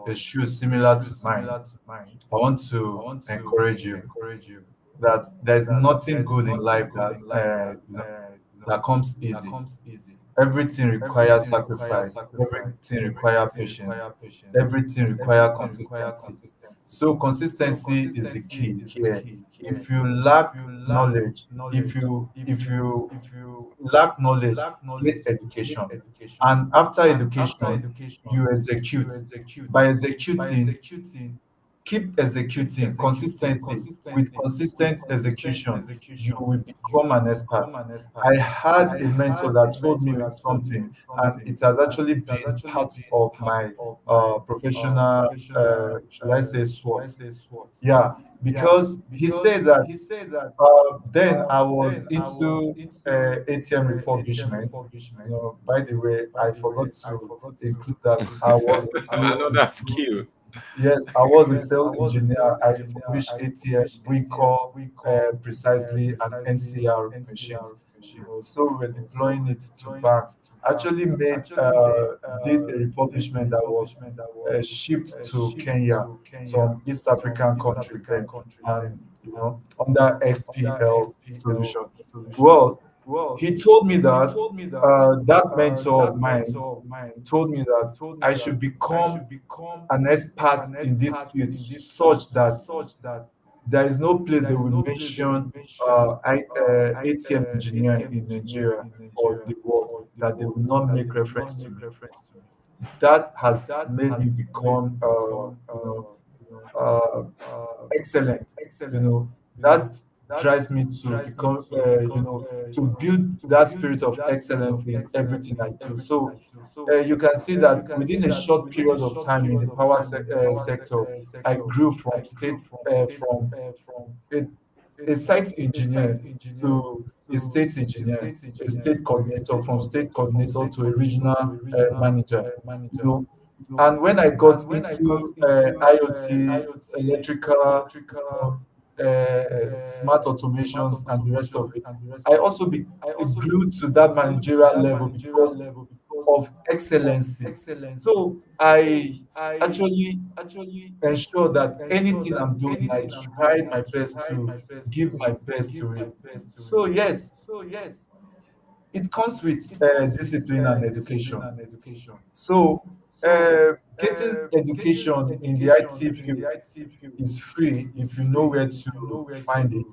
[SPEAKER 8] a shoe similar to mine, I want to encourage you that there's nothing good in life that that comes easy. Everything requires sacrifice. Everything requires patience. Everything requires consistency. So consistency is the key here. If you lack knowledge, if you lack knowledge, get education. And after education, you execute. By executing, keep executing consistency. With consistent execution, you will become an expert. I had a mentor that told me something, and it has actually been part of my professional, should I say, SWOT. Yeah, because he said that then I was into ATM refurbishment. By the way, I forgot to include that I was a sales
[SPEAKER 7] Another
[SPEAKER 8] engineer.
[SPEAKER 7] skill.
[SPEAKER 8] Yes, I was a sales engineer. I refurbished ATM, WinCore, precisely, and NCR machines. So we were deploying it to banks. Actually, did a refurbishment that was shipped to Kenya, some East African countries then, and under XPL solution. Well, he told me that that mentor of mine told me that I should become an expert in this field such that there is no place they will mention ATM engineer in Nigeria or the world that they will not make reference to me. That has made me become, uh, excellent. That drives me to become, to build that spirit of excellence in everything I do. So you can see that within a short period of time in the sector, I grew from a, a site engineer to a state engineer, a state coordinator, from state coordinator to a regional manager. You know, and when I got into IoT, electrical, smart automations, and the rest of it, I also grew to that managerial level because of excellency. So I actually ensure that anything I'm doing, I try my best to give my best to it. So yes, it comes with discipline and education. So getting education in the IT field is free if you know where to find it,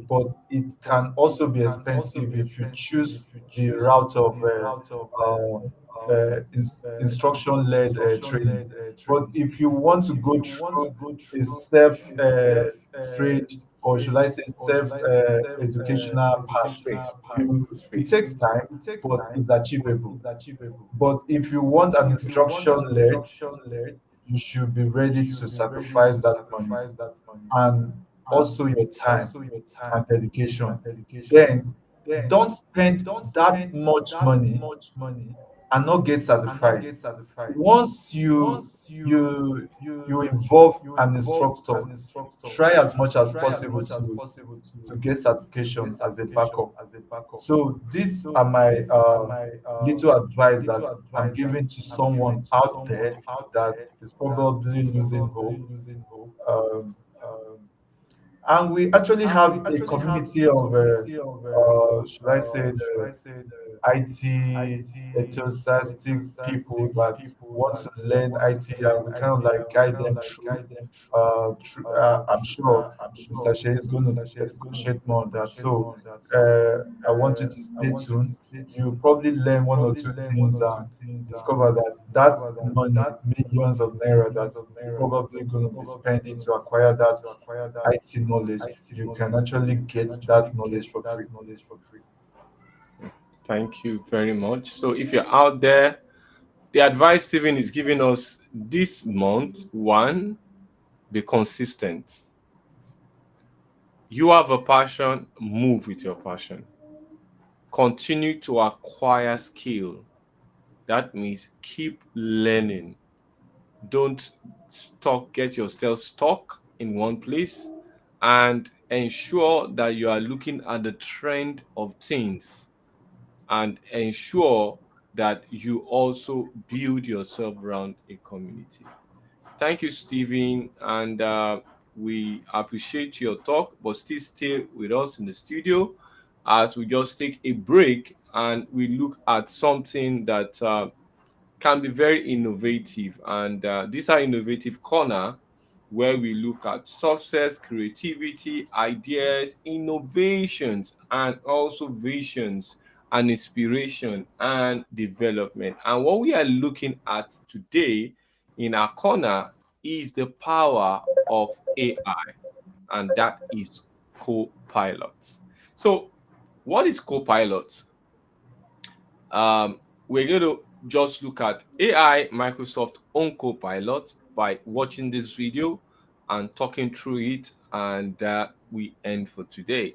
[SPEAKER 8] but it can also be expensive if you choose the route of instruction-led training. But if you want to go through a self-trade, or should I say self-educational pathway, it takes time, but it's achievable. But if you want an instruction-led, you should be ready to sacrifice that money and also your time and dedication. Then don't spend that much money and not get satisfied. Once you involve an instructor, try as much as possible to get certification as a backup. So these are my little advice that I'm giving to someone out there that is probably losing hope. Um, and we actually have a community of, should I say, the IT enthusiastic people that want to learn IT, and we kind of like guide them through. I'm sure Mr. Shea is going to expatiate more on that. So I want you to stay tuned. You probably learn one or two things and discover that that money, millions of naira, that you're probably going to be spending to acquire that IT knowledge, you can actually get that knowledge for free.
[SPEAKER 7] Thank you very much. So if you're out there, the advice Stephen is giving us this month: one, be consistent. You have a passion, move with your passion. Continue to acquire skill. That means keep learning. Don't get yourself stuck in one place, and ensure that you are looking at the trend of things, and ensure that you also build yourself around a community. Thank you, Stephen, and we appreciate your talk, but still stay with us in the studio. as we just take a break and we look at something that can be very innovative. And this is our innovative corner where we look at success, creativity, ideas, innovations, and also visions and inspiration and development. And what we are looking at today in our corner is the power of AI, and that is co-pilots. So, what is co-pilots? We're going to just look at AI Microsoft own Copilot by watching this video and talking through it, and we end for today.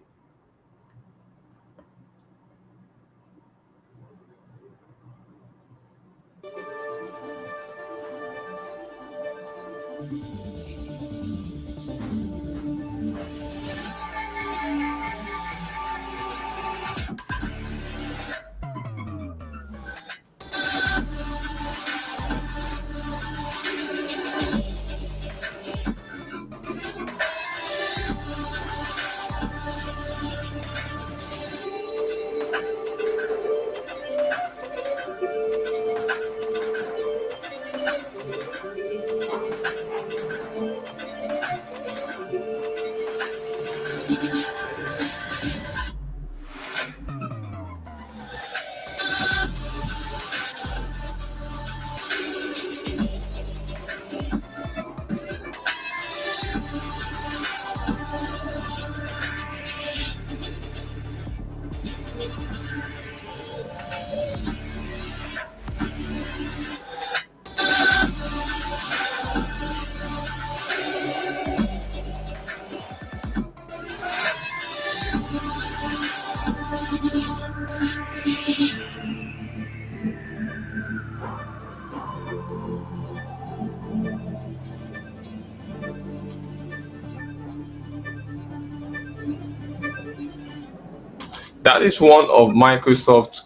[SPEAKER 7] That is one of Microsoft's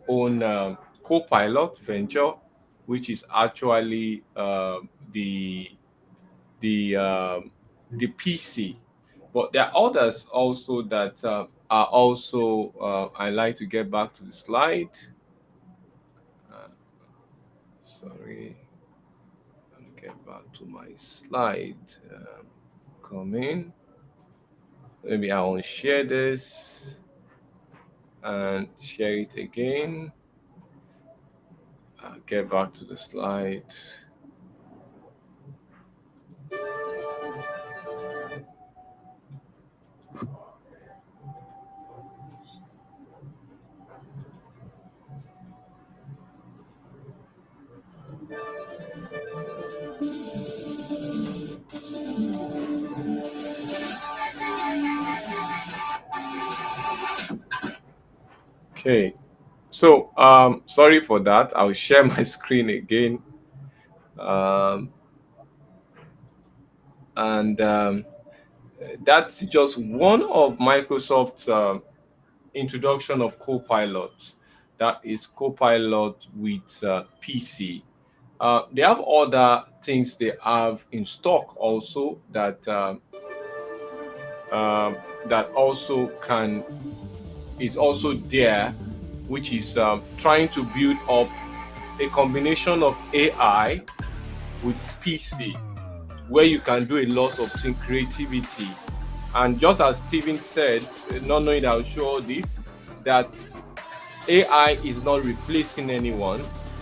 [SPEAKER 7] own Copilot venture, which is actually the um, the PC. But there are others also that are also. I like to get back to the slide. Sorry, let me get back to my slide. Coming. Maybe I will share this and share it again. Get back to the slide. Okay, so sorry for that. I'll share my screen again. And That's just one of Microsoft's introduction of Copilot. That is Copilot with PC. They have other things they have in stock also that also can is also there, which is trying to build up a combination of AI with PC, where you can do a lot of things, creativity. And just as Steven said, not knowing that I'll show all this, that AI is not replacing anyone,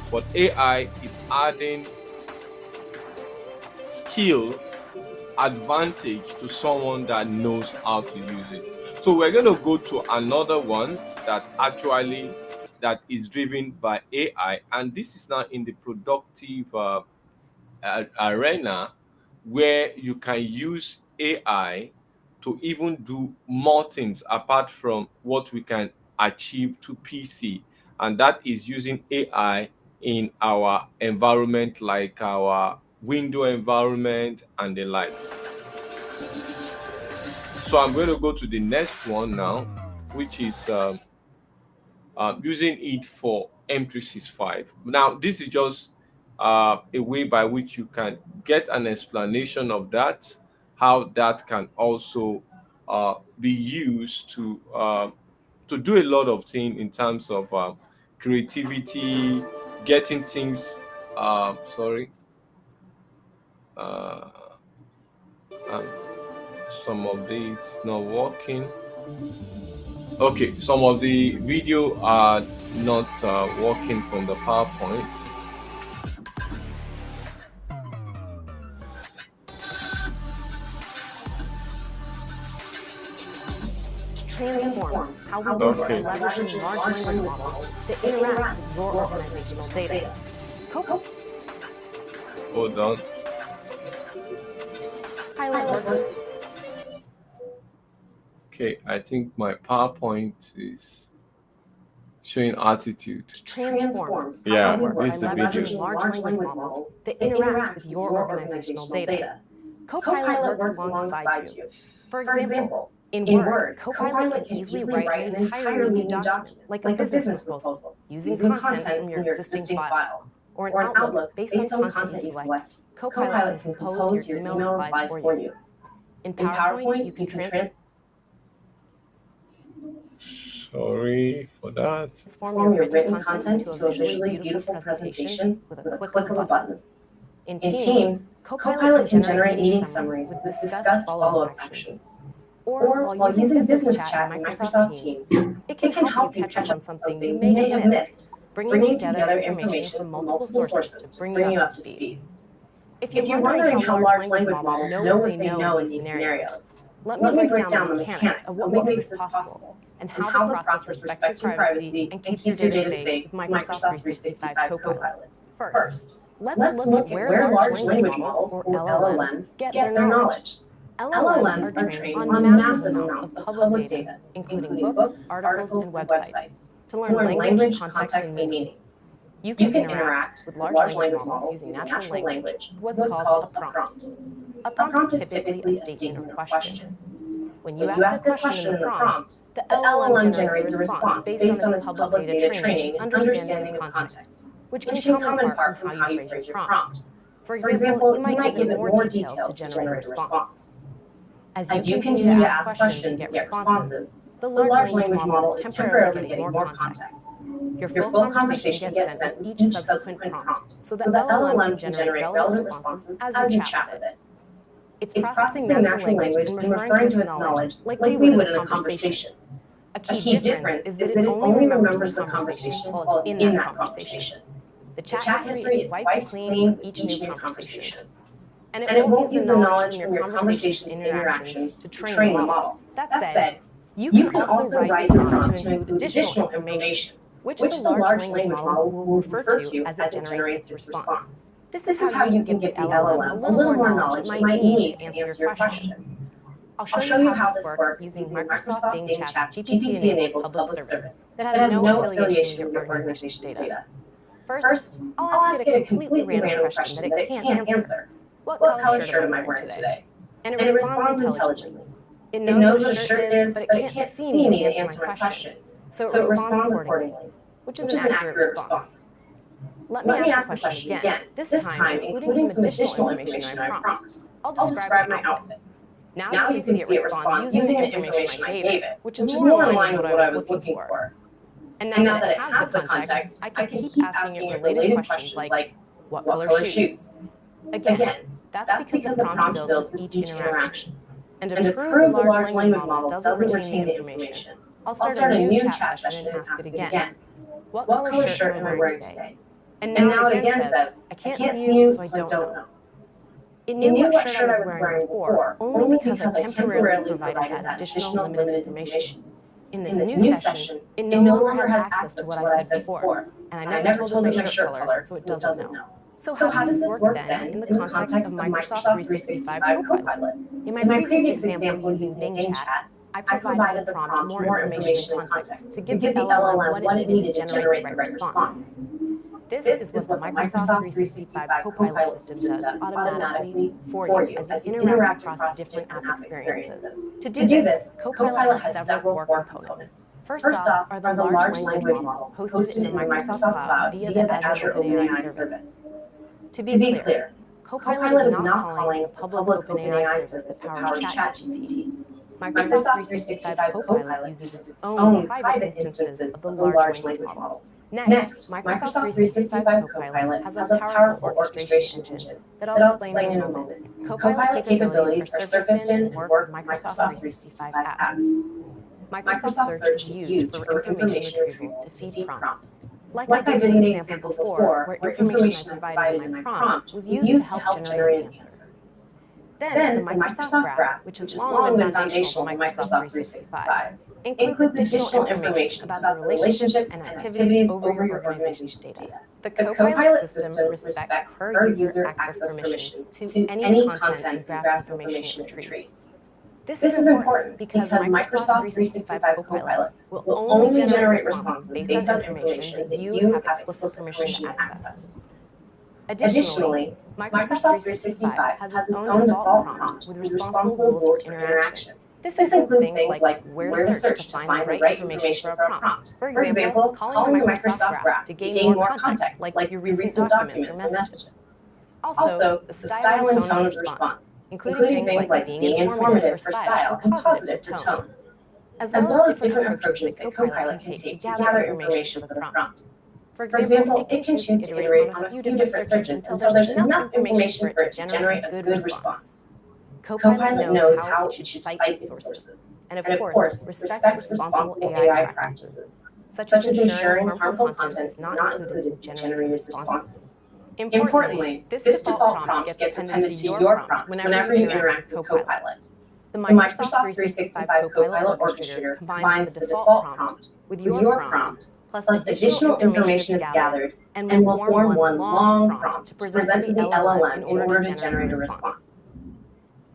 [SPEAKER 7] but AI is adding skill, advantage to someone that knows how to use it. So we're going to go to another one that is driven by AI, and this is now in the productive arena, where you can use AI to even do more things apart from what we can achieve to PC, and that is using AI in our environment, like our window environment and the likes. So I'm going to go to the next one now, which is using it for M365. Now, this is just a way by which you can get an explanation of that, how that can also be used to do a lot of things in terms of creativity, getting things. Sorry, uh, um, some of these not working. Okay, some of the video are not working from the PowerPoint.
[SPEAKER 9] Transforms how we work by leveraging large language models that interact with your organizational data.
[SPEAKER 7] Hold on.
[SPEAKER 9] Pilot works.
[SPEAKER 7] Okay, I think my PowerPoint is showing attitude.
[SPEAKER 9] Transforms
[SPEAKER 7] Yeah,
[SPEAKER 9] how we work
[SPEAKER 7] this
[SPEAKER 9] by
[SPEAKER 7] is the
[SPEAKER 9] leveraging
[SPEAKER 7] video.
[SPEAKER 9] large language models that interact with your organizational data. Copilot works alongside you. For example, in Word, Copilot can easily write an entirely new document, like a business proposal, using content from your existing files, or an Outlook based on content you select. Copilot can compose your email replies for you. In PowerPoint, you can
[SPEAKER 7] Sorry for that.
[SPEAKER 9] transform your written content to a visually beautiful presentation with a click of a button. In Teams, Copilot can generate meeting summaries with discussed follow-up actions. Or while using Business Chat in Microsoft Teams, it can help you catch up on something you may have missed, bringing together information from multiple sources to bring you up to speed. If you're wondering how large language models know what they know in these scenarios, let me break down the mechanics of what makes this possible and how the process respects your privacy and keeps your data safe with Microsoft 365 Copilot. First, let's look at where large language models, or LLMs, get their knowledge. LLMs are trained on massive amounts of public data, including books, articles, and websites, to learn language, context, and meaning. You can interact with large language models using natural language, what's called a prompt. A prompt is typically a statement or question. When you ask a question in the prompt, the LLM generates a response based on its public data training and understanding of context, which can come in part from how you phrase your prompt. For example, you might give it more details to generate a response. As you continue to ask questions and get responses, the large language model is temporarily getting more context. Your full conversation gets sent with each subsequent prompt, so the LLM can generate relevant responses as you chat with it. It's processing natural language and referring to its knowledge like we would in a conversation. A key difference is that it only remembers the conversation while it's in that conversation. The chat history is wiped clean with each new conversation. And it won't use the knowledge from your conversation interactions to train the model. That said, you can also write the prompt to include additional information, which the large language model will refer to as it generates its response. This is how you can give the LLM a little more knowledge it might need to answer your question. I'll show you how this works using Microsoft Bing Chat's GPT-enabled public service that has no affiliation with your organization's data. First, I'll ask it a completely random question that it can't answer. What color shirt am I wearing today? And it responds intelligently. It knows what a shirt is, but it can't see me to answer my question. So it responds accordingly, which is an accurate response. Let me ask the question again, this time including some additional information in my prompt. I'll describe my outfit. Now you can see it respond using the information I gave it, which is more in line with what I was looking for. And now that it has the context, I can keep asking it related questions like, what color shoes? Again, that's because the prompt builds with each interaction. And to prove the large language model doesn't retain the information, I'll start a new chat session and ask it again. What color shirt am I wearing today? And now it again says, I can't see you, so I don't know. It knew what shirt I was wearing before, only because I temporarily provided that additional limited information. In this new session, it no longer has access to what I said before, and I never told it my shirt color, so it doesn't know. So how does this work then in the context of Microsoft 365 Copilot? In my previous example using Bing Chat, I provided the prompt more information and context to give the LLM what it needed to generate the right response. This is what the Microsoft 365 Copilot system does automatically for you as you interact across different app experiences. To do this, Copilot has several core components. First off are the large language models hosted in the Microsoft Cloud via the Azure OpenAI service. To be clear, Copilot is not calling a public OpenAI service that powers ChatGPT. Microsoft 365 Copilot uses its own private instances of the large language models. Next, Microsoft 365 Copilot has a powerful orchestration engine that I'll explain in a moment. Copilot capabilities are surfaced in and work with Microsoft 365 apps. Microsoft Search is used for information retrieval to feed prompts. Like I did in the example before, where information I provided in my prompt was used to help generate an answer. Then, the Microsoft Graph, which has long been foundational to Microsoft 365, includes additional information about the relationships and activities over your organization's data. The Copilot system respects per user access permissions to any content in Graph information it retrieves. This is important because Microsoft 365 Copilot will only generate responses based on information that you have explicit permission to access. Additionally, Microsoft 365 has its own default prompt with responsible rules for interaction. This includes things like where to search to find the right information for a prompt. For example, calling the Microsoft Graph to gain more context, like your recent documents or messages. Also, the style and tone of the response, including things like being informative for style and positive for tone, as well as different approaches that Copilot can take to gather information for the prompt. For example, it can choose to iterate on a few different searches until there's enough information for it to generate a good response. Copilot knows how it should cite its sources, and of course, respects responsible AI practices, such as ensuring harmful content is not included in generated responses. Importantly, this default prompt gets appended to your prompt whenever you interact with Copilot. The Microsoft 365 Copilot Orchestrator combines the default prompt with your prompt, plus additional information is gathered, and will form one long prompt to present to the LLM in order to generate a response.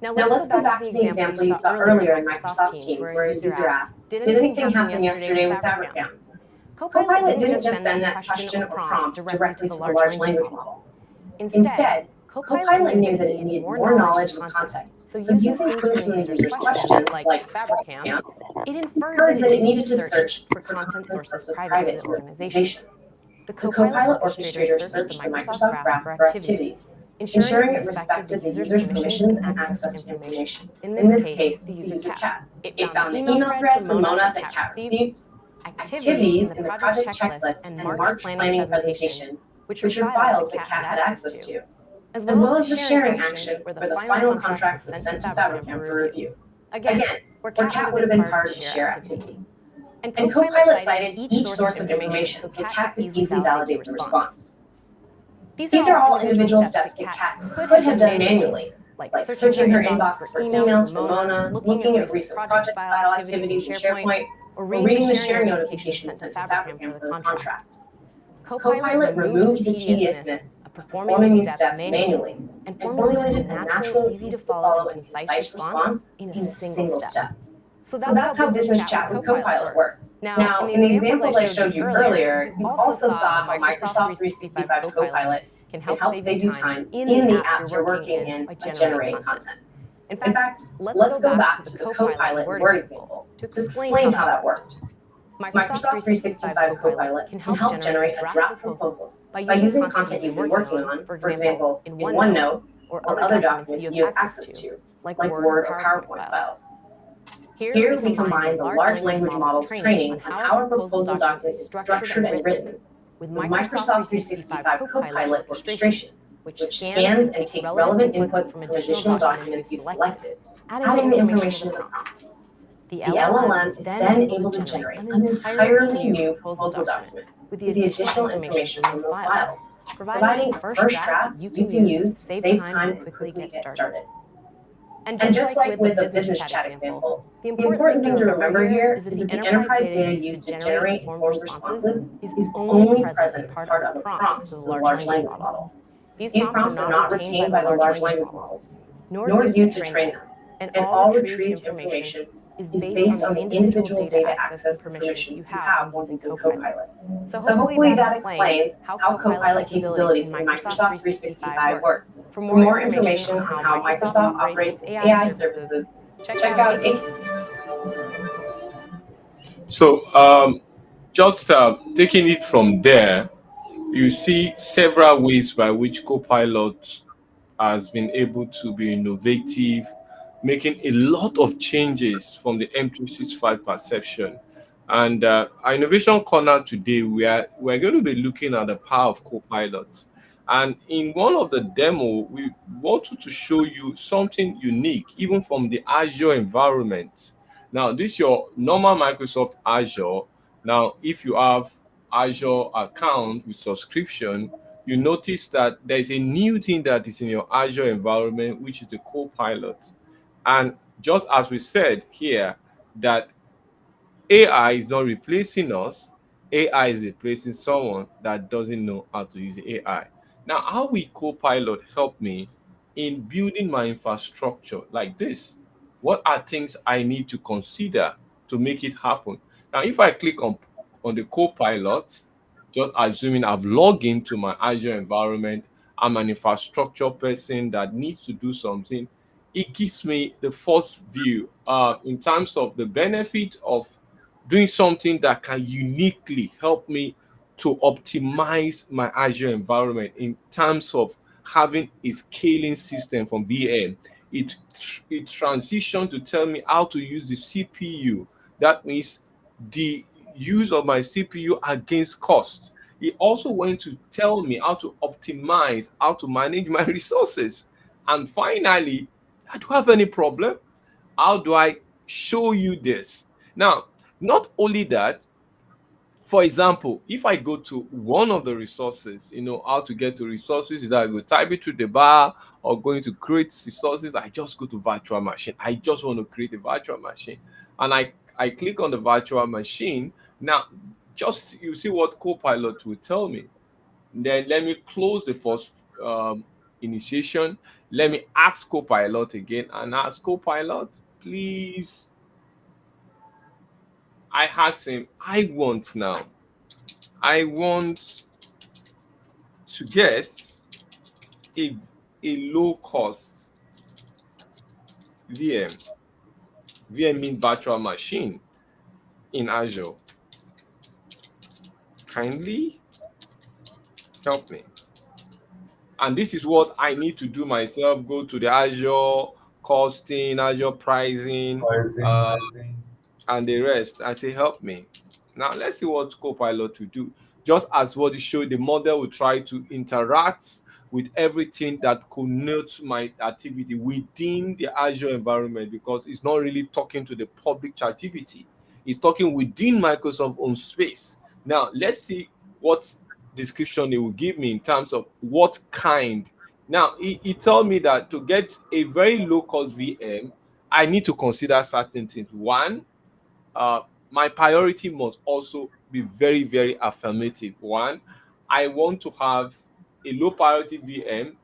[SPEAKER 9] Now let's go back to the example you saw earlier in Microsoft Teams where a user asked, did anything happen yesterday with Fabricam? Copilot didn't just send that question or prompt directly to the large language model. Instead, Copilot knew that it needed more knowledge and context. So using clues from the user's question, like Fabricam, it inferred that it needed to search for content sources private to the organization. The Copilot Orchestrator searched the Microsoft Graph for activities, ensuring it respected the user's permissions and access to information. In this case, the user cat. It found the email thread from Mona that cat received, activities in the project checklist, and March planning presentation, which are files that cat had access to, as well as the sharing action where the final contract was sent to Fabricam for review. Again, where cat would have been part of the share activity. And Copilot cited each source of information so cat could easily validate the response. These are all individual steps that cat could have done manually, like searching her inbox for emails from Mona, looking at recent project file activities in SharePoint, or reading the sharing notifications sent to Fabricam for the contract. Copilot removed the tediousness of performing these steps manually and formulated a natural, easy-to-follow, and concise response in a single step. So that's how business chat with Copilot works. Now, in the examples I showed you earlier, you also saw how Microsoft 365 Copilot can help save you time in the apps you're working in by generating content. In fact, let's go back to the Copilot Word example to explain how that worked. Microsoft 365 Copilot can help generate a draft proposal by using content you've been working on, for example, in OneNote or other documents you have access to, like Word or PowerPoint files. Here we combine the large language model's training on how a proposal document is structured and written with Microsoft 365 Copilot Orchestration, which scans and takes relevant inputs from additional documents you've selected, adding the information to the prompt. The LLM is then able to generate an entirely new proposal document with the additional information from those files, providing a first draft you can use to save time and quickly get started. And just like with the business chat example, the important thing to remember here is that the enterprise data used to generate informed responses is only present as part of the prompts to the large language model. These prompts are not retained by the large language models, nor used to train them, and all retrieved information is based on the individual data access permissions you have when using Copilot. So hopefully that explains how Copilot capabilities in Microsoft 365 work. For more information on how Microsoft operates its AI services, check out
[SPEAKER 7] So just taking it from there, you see several ways by which Copilot has been able to be innovative, making a lot of changes from the M365 perception. And our innovation corner today, we're going to be looking at the power of Copilot. And in one of the demo, we wanted to show you something unique, even from the Azure environment. Now, this is your normal Microsoft Azure. Now, if you have Azure account with subscription, you notice that there's a new thing that is in your Azure environment, which is the Copilot. And just as we said here, that AI is not replacing us, AI is replacing someone that doesn't know how to use AI. Now, how will Copilot help me in building my infrastructure like this? What are things I need to consider to make it happen? Now, if I click on the Copilot, just assuming I've logged into my Azure environment, I'm an infrastructure person that needs to do something. It gives me the first view in terms of the benefit of doing something that can uniquely help me to optimize my Azure environment in terms of having a scaling system from VM. It transitioned to tell me how to use the CPU. That means the use of my CPU against cost. It also went to tell me how to optimize, how to manage my resources. And finally, I don't have any problem. How do I show you this? Now, not only that, for example, if I go to one of the resources, how to get to resources is that I go type it through the bar or going to create resources. I just go to virtual machine. I just want to create a virtual machine. And I click on the virtual machine. Now, just you see what Copilot will tell me. Then let me close the first initiation. Let me ask Copilot again and ask Copilot, please. I asked him, I want to get a, a low cost VM mean virtual machine in Azure. Kindly help me. And this is what I need to do myself. Go to the Azure costing, Azure pricing, and the rest. I say, help me. Now let's see what Copilot will do. Just as what it showed, the model will try to interact with everything that connotes my activity within the Azure environment, because it's not really talking to the public ChatGPT. It's talking within Microsoft own space. Now let's see what description it will give me in terms of what kind. Now it told me that to get a very low cost VM, I need to consider certain things. One, my priority must also be very, very affirmative. One, I want to have a low priority VM.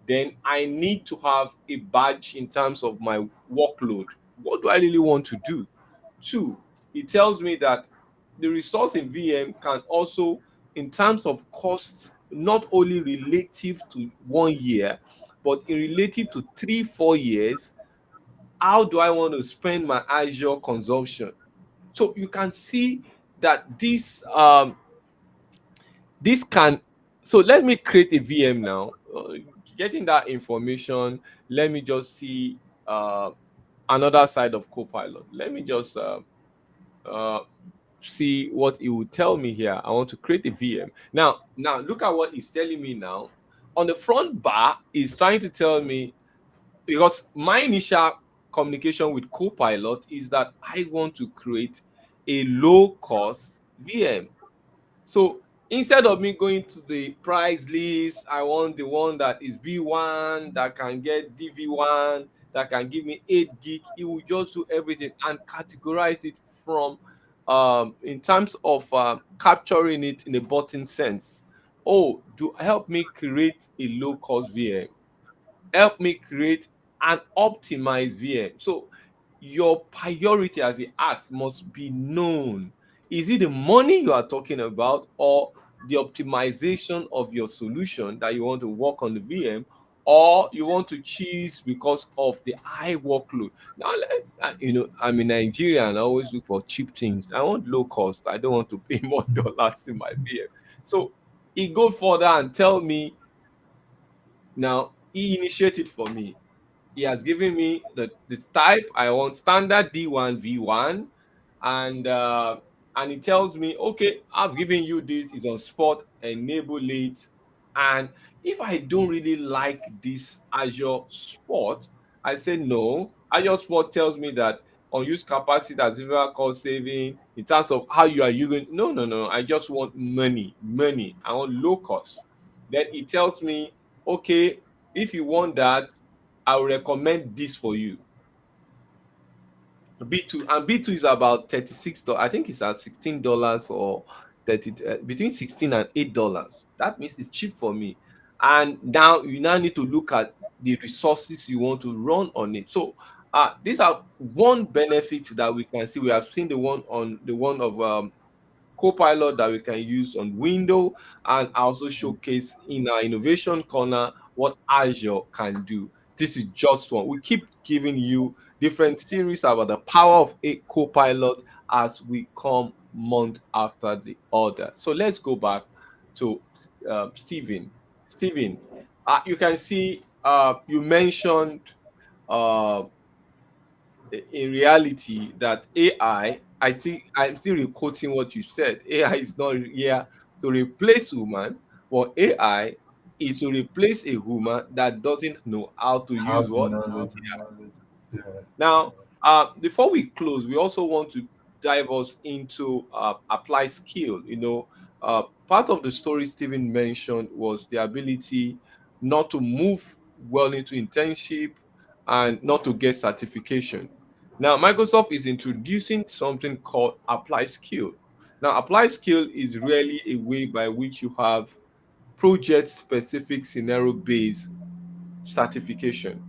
[SPEAKER 7] Then I need to have a badge in terms of my workload. What do I really want to do? Two, it tells me that the resource in VM can also, in terms of costs, not only relative to 1 year, but in relative to 3-4 years, how do I want to spend my Azure consumption? So you can see that this can. So let me create a VM now. Getting that information, let me just see another side of Copilot. Let me just uh, see what it will tell me here. I want to create a VM. Now look at what it's telling me now. On the front bar, it's trying to tell me, because my initial communication with Copilot is that I want to create a low cost VM. So instead of me going to the price list, I want the one that is B1, that can get DV1, that can give me 8 gig. It will just do everything and categorize it from in terms of capturing it in a button sense. Oh, do help me create a low cost VM. Help me create an optimized VM. So your priority as a ask must be known. Is it the money you are talking about, or the optimization of your solution that you want to work on the VM, or you want to choose because of the high workload? Now, I'm in Nigeria and I always look for cheap things. I want low cost. I don't want to pay more dollars in my VM. So it goes further and tell me now he initiated for me. He has given me the type I want, standard D1 V1, and and he tells me, okay, I've given you this, is on spot, enable it. And if I don't really like this Azure Spot, I say no. Azure Spot tells me that unused capacity that's ever cost saving in terms of how you are using. No, no, no. I just want money, money. I want low cost. Then it tells me, okay, if you want that, I will recommend this for you. B2, and B2 is about $36. I think it's at $16 or 30, between 16 and $8. That means it's cheap for me. And now you now need to look at the resources you want to run on it. So these are one benefit that we can see. We have seen the one of Copilot that we can use on window, and also showcase in our innovation corner what Azure can do. This is just one. We keep giving you different series about the power of a Copilot as we come month after the other. So let's go back to Stephen. Stephen, you can see you mentioned uh, in reality that I see I'm still quoting what you said. AI is not here to replace human, but AI is to replace a human that doesn't know how to use
[SPEAKER 8] Have
[SPEAKER 7] what.
[SPEAKER 8] knowledge and yeah.
[SPEAKER 7] Now, before we close, we also want to dive us into apply skill. Part of the story Stephen mentioned was the ability not to move well into internship and not to get certification. Now, Microsoft is introducing something called apply skill. Now, apply skill is really a way by which you have project specific scenario based certification.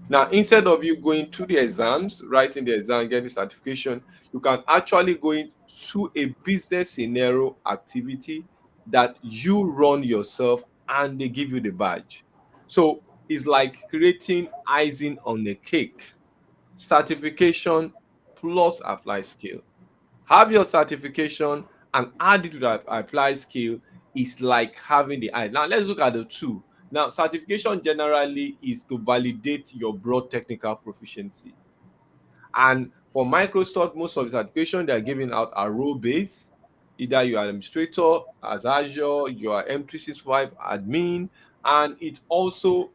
[SPEAKER 7] Now, instead of you going to the exams, writing the exam, getting certification, you can actually go into a business scenario activity that you run yourself and they give you the badge. So it's like creating icing on a cake, certification plus apply skill. Have your certification and add it to that applied skill is like having the eye. Now let's look at the two. Now, certification generally is to validate your broad technical proficiency. And for Microsoft, most of the certification they are giving out are role-based. Either you are administrator as Azure, you are M365 admin, and it also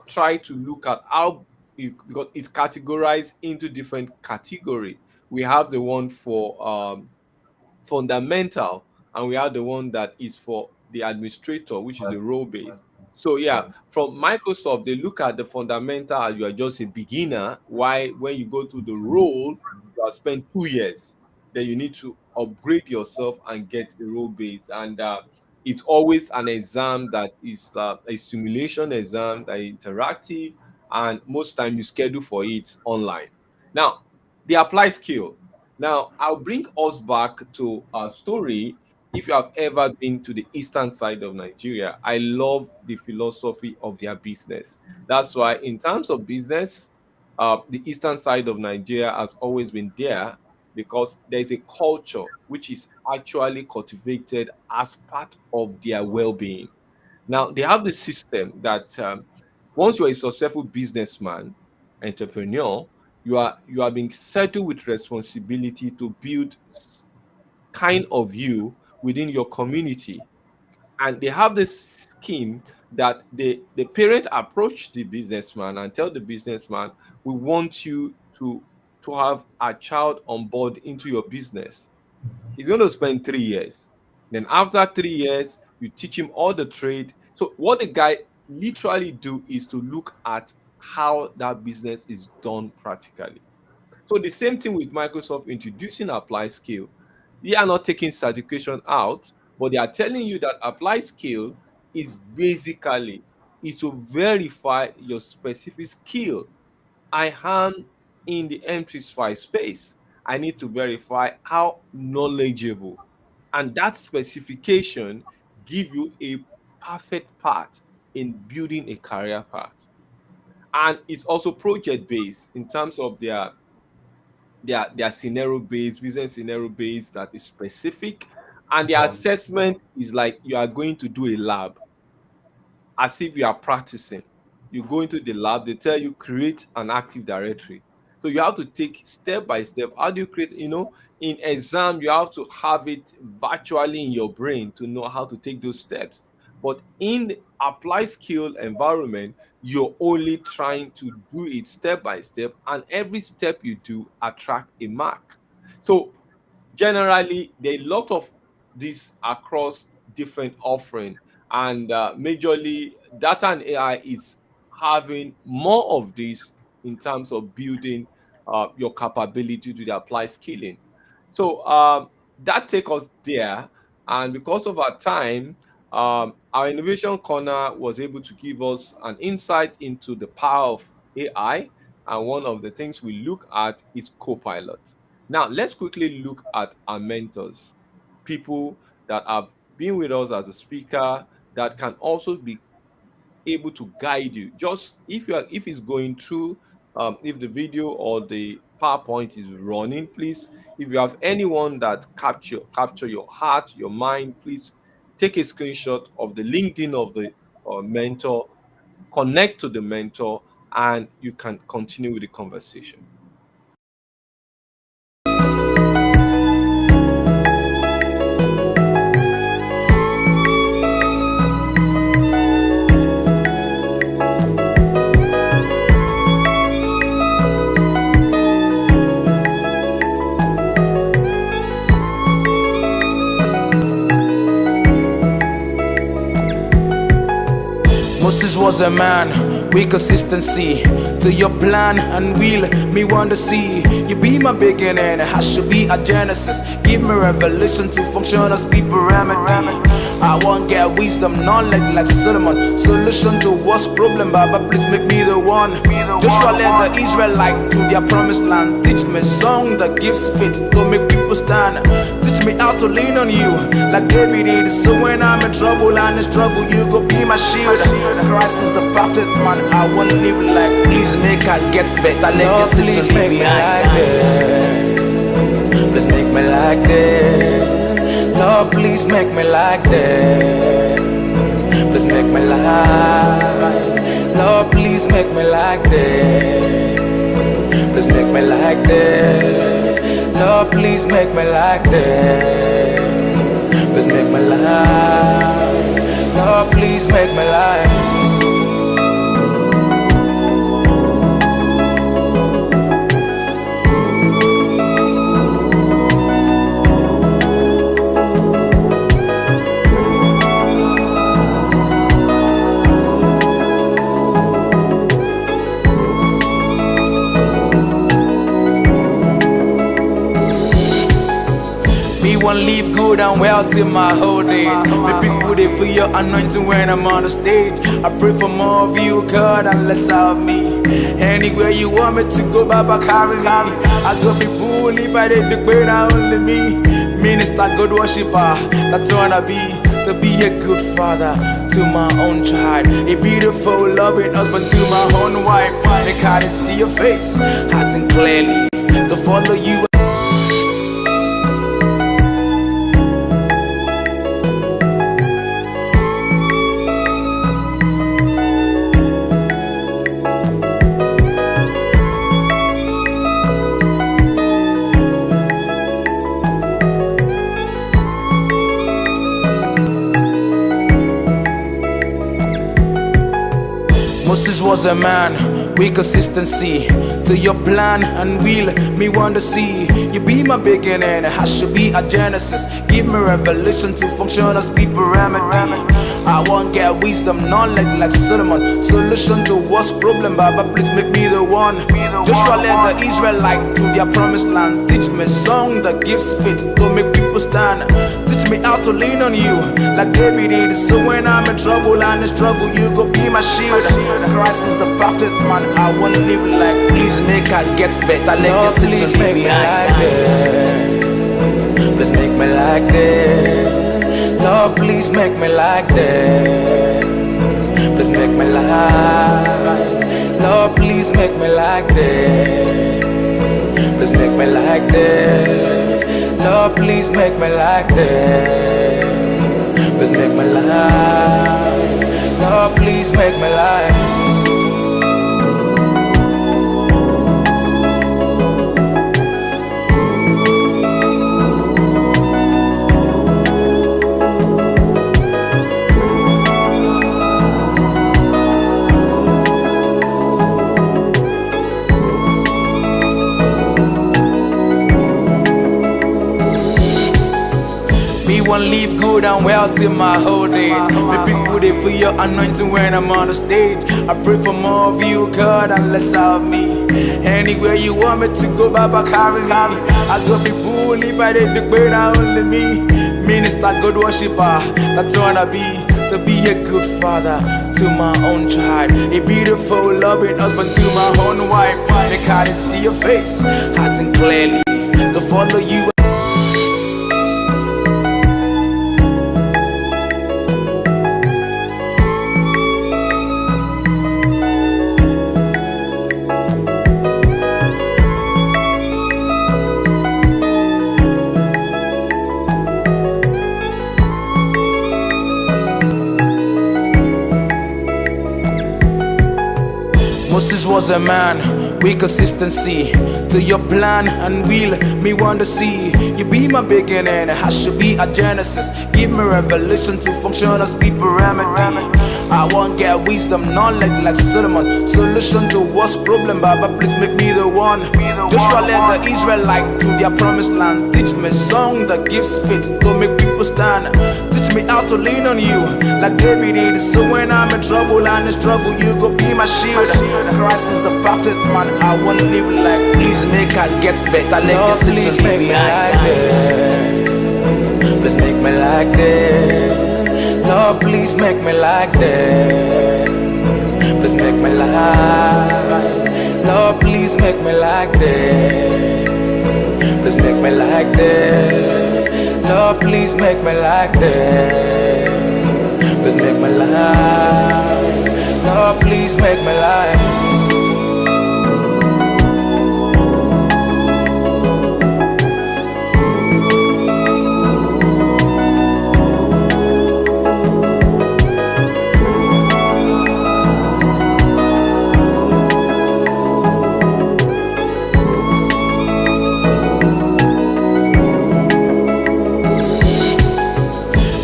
[SPEAKER 7] try to look at how because it's categorized into different category. We have the one for fundamental, and we have the one that is for the administrator, which is the role based. So yeah,
[SPEAKER 8] Right.
[SPEAKER 7] from Microsoft, they look at the fundamental as you are just a beginner. Why when you go to the role, you have spent 2 years, then you need to upgrade yourself and get a role base. And it's always an exam that is a simulation exam that is interactive, and most time you schedule for it online. Now, the apply skill. Now, I'll bring us back to our story. If you have ever been to the eastern side of Nigeria, I love the philosophy of their business. That's why, in terms of business, the eastern side of Nigeria has always been there because there's a culture which is actually cultivated as part of their well being. Now, they have the system that once you're a successful businessman, entrepreneur, you are being settled with responsibility to build kind of you within your community. And they have this scheme that the parent approach the businessman and tell the businessman, we want you to have a child on board into your business. He's going to spend 3 years. Then after 3 years, you teach him all the trade. So what the guy literally do is to look at how that business is done practically. So the same thing with Microsoft introducing apply skill. They are not taking certification out, but they are telling you that apply skill is basically is to verify your specific skill. I am in the M365 space. I need to verify how knowledgeable, and that specification give you a perfect path in building a career path. And it's also project based in terms of their scenario based, business scenario based that is specific. And the
[SPEAKER 8] Exactly.
[SPEAKER 7] assessment is like you are going to do a lab as if you are practicing. you go into the lab, they tell you create an Active Directory. So you have to take step by step. How do you create, in exam, you have to have it virtually in your brain to know how to take those steps. But in the applied skill environment, you're only trying to do it step by step, and every step you do attract a mark. So generally, there are a lot of this across different offering, and majorly data and AI is having more of this in terms of building your capability to the applied skilling. So that take us there, and because of our time, our innovation corner was able to give us an insight into the power of AI, and one of the things we look at is Copilot. Now, let's quickly look at our mentors, people that have been with us as a speaker that can also be able to guide you. Just if it's going through, if the video or the PowerPoint is running, please, if you have anyone that capture your heart, your mind, please take a screenshot of the LinkedIn of the mentor, connect to the mentor, and you can continue with the conversation.
[SPEAKER 6] Moses was a man with consistency to your plan and will. Me want to see you be my beginning. I should be a Genesis. Give me revelation to function as people remedy. I want get wisdom, knowledge like Solomon. Solution to what's problem, Baba, please make me the one. Joshua led the Israelite to their promised land. Teach me song that gives faith to make people stand. Teach me how to lean on you like David did. So when I'm in trouble and in struggle, you go be my shield. Christ is the perfect man. I want to live like, please make I get better. Let please make me like this. Please make me like this. Lord, please make me like this. Please make me like. Lord, please make me like this. Please make me like this. Lord, please make me like this. Please make me like. Lord, please make me like. One live good and well till my whole days. Make people they feel your anointing when I'm on the stage. I pray for more of you, God, and less of me. Anywhere you want me to go, Baba, carry me. I go be fool if I did the great, only me. Minister, good worshiper, that's what I be. To be a good father to my own child, a beautiful loving husband to my own wife. Make I didn't see your face, I sing clearly to follow you. Moses was a man with consistency to your plan and will. Me want to see you be my beginning. I should be a Genesis. Give me revelation to function as people remedy. I want get wisdom, knowledge like Solomon. Solution to what's problem, Baba, please make me the one. Joshua led the Israelite to their promised land. Teach me song that gives faith to make people stand. Teach me how to lean on you like David did. So when I'm in trouble and in struggle, you go be my shield. Christ is the perfect man. I want to live like, please make I get better. Let please make me like this. Please make me like this. Lord, please make me like this. Please make me like. Lord, please make me like this. Please make me like this. Lord, please make me like this. Please make me like. Lord, please make me like. Me want live good and well till my whole age. Me people they feel your anointing when I'm on the stage. I pray for more of you, God, and less of me. Anywhere you want me to go, Baba, carry me. I go be fool if I did the great, only me. Minister, good worshiper, that's what I be. To be a good father to my own child, a beautiful, loving husband to my own wife. Make I didn't see your face, I seen clearly to follow you. Moses was a man with consistency to your plan and will. Me want to see you be my beginning. I should be a genesis. Give me revelation to function as people remedy. I want get wisdom, knowledge like Solomon. Solution to what's problem, Baba, please make me the one. Joshua led the Israelite to their promised land. Teach me song that gives faith to make people stand. Teach me how to lean on you like David did. So when I'm in trouble and in struggle, you go be my shield. Christ is the perfect man. I want to live like. Please make I get better. Legacy please make me like this. Please make me like this. Lord, please make me like this. Please make me like. Lord, please make me like this. Please make me like this. Lord, please make me like this. Please make me like. Lord, please make me like.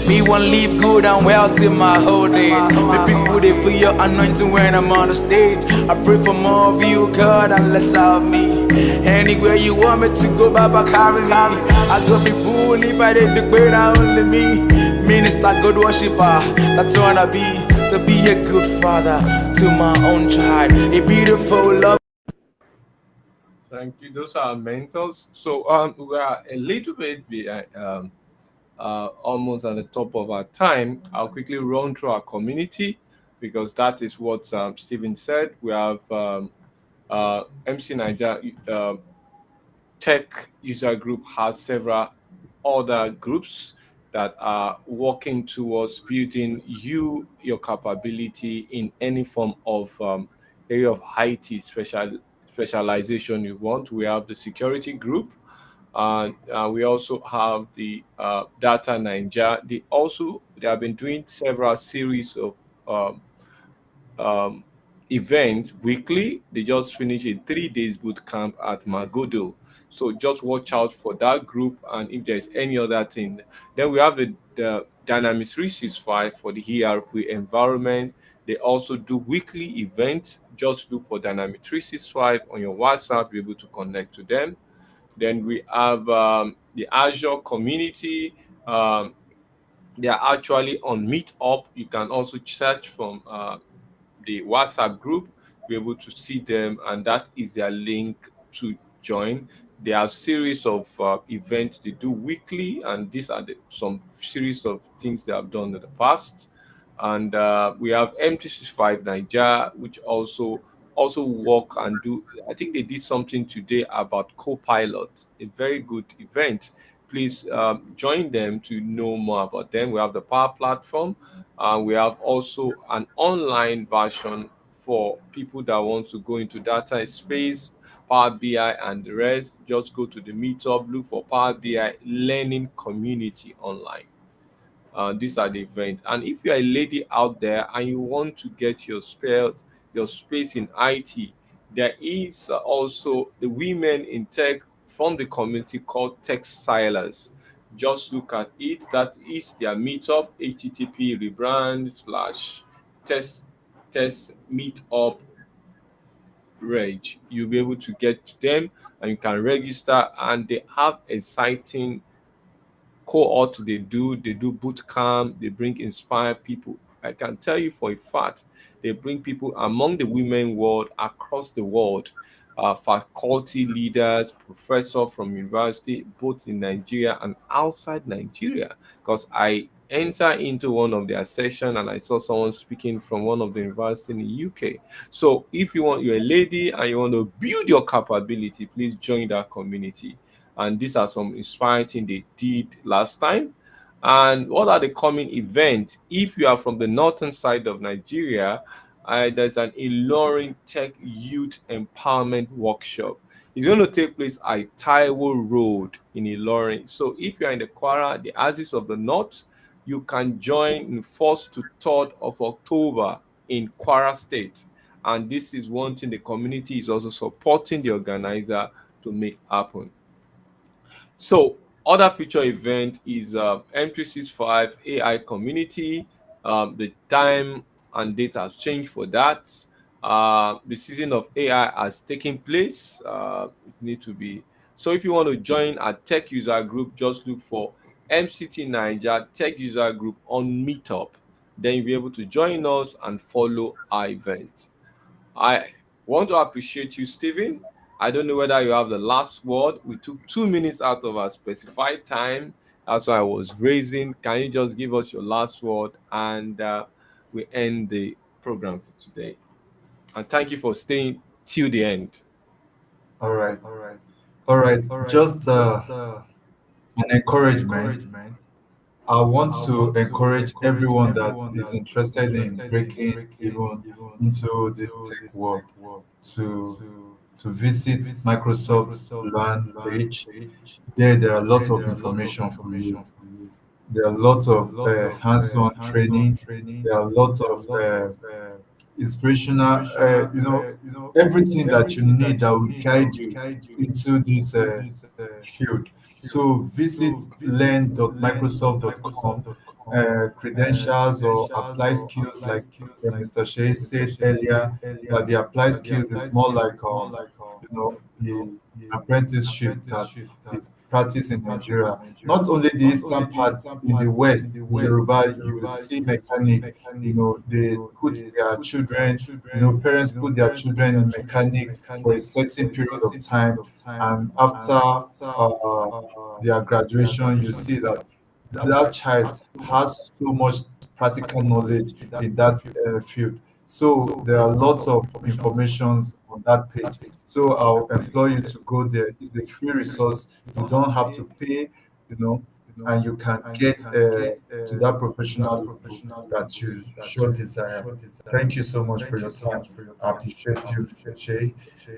[SPEAKER 6] Me want live good and well till my whole age. Me people they feel your anointing when I'm on the stage. I pray for more of you, God, and less of me. Anywhere you want me to go, Baba, carry me. I go be fool if I did the great, only me. Minister, good worshiper, that's what I be. To be a good father to my own child, a beautiful love.
[SPEAKER 7] Thank you. Those are our mentors. So we are a little bit behind, almost at the top of our time. I'll quickly run through our community because that is what Stephen said. We have MC Niger Tech User Group has several other groups that are working towards building your capability in any form of area of IT specialization you want. We have the security group, and we also have the Data Ninja. They have been doing several series of um, um, events weekly. They just finished a 3 days boot camp at Magodo. So just watch out for that group. And if there's any other thing, then we have the Dynamics 365 for the ERP environment. They also do weekly events. Just look for Dynamics 365 on your WhatsApp, be able to connect to them. Then we have the Azure community. They are actually on Meetup. You can also search from the WhatsApp group, be able to see them, and that is their link to join. There are series of events they do weekly, and these are some series of things they have done in the past. And we have MT65 Niger, which also work and do. I think they did something today about Copilot, a very good event. Please join them to know more about them. We have the Power Platform. We have also an online version for people that want to go into data space, Power BI, and the rest. Just go to the Meetup, look for Power BI Learning Community online. These are the events. And if you're a lady out there and you want to get your space in IT, there is also the Women in Tech from the community called Tech Silence. Just look at it. That is their meetup, http rebrand slash test meetup reg. You'll be able to get to them and you can register, and they have exciting cohort they do boot camp, they bring inspired people. I can tell you for a fact, they bring people among the women world across the world, faculty leaders, professors from university, both in Nigeria and outside Nigeria. Because I enter into one of their session and I saw someone speaking from one of the universities in the UK. So if you're a lady and you want to build your capability, please join that community. And these are some inspiring things they did last time. And what are the coming events? If you are from the northern side of Nigeria, there's an Ilorin Tech Youth Empowerment Workshop. It's going to take place at Taiwo Road in Ilorin. So if you're in the Kwara, the Axis of the North, you can join in 1st to 3rd of October in Kwara State. And this is one thing the community is also supporting the organizer to make happen. So other future event is M365 AI community. The time and date has changed for that. The season of AI has taken place. It need to be. So if you want to join our tech user group, just look for MCTNAIJA Tech User Group on Meetup. Then you'll be able to join us and follow our event. I want to appreciate you, Stephen. I don't know whether you have the last word. We took 2 minutes out of our specified time. That's why I was raising. Can you just give us your last word and we end the program for today? And thank you for staying till the end.
[SPEAKER 8] All right. Just an encouragement. I want to encourage everyone that is interested in breaking even into this tech world to visit Microsoft's Learn page. There are a lot of information for you. There are a lot of hands-on training. There are a lot of inspirational, everything that you need that will guide you into this field. So visit learn.microsoft.com, credentials or apply skills, like Mr. Shea said earlier. That the apply skills is more like the apprenticeship that is practiced in Nigeria. Not only the eastern part, in the west, in Yoruba, you will see mechanic. They put their children. Parents put their children in mechanic for a certain period of time, and after their graduation, you see that that child has so much practical knowledge in that field. So there are lots of information on that page. So I'll implore you to go there. It's a free resource. You don't have to pay, and you can get to that professional level that you sure desire. Thank you so much for your time. I appreciate you, Mr. Che,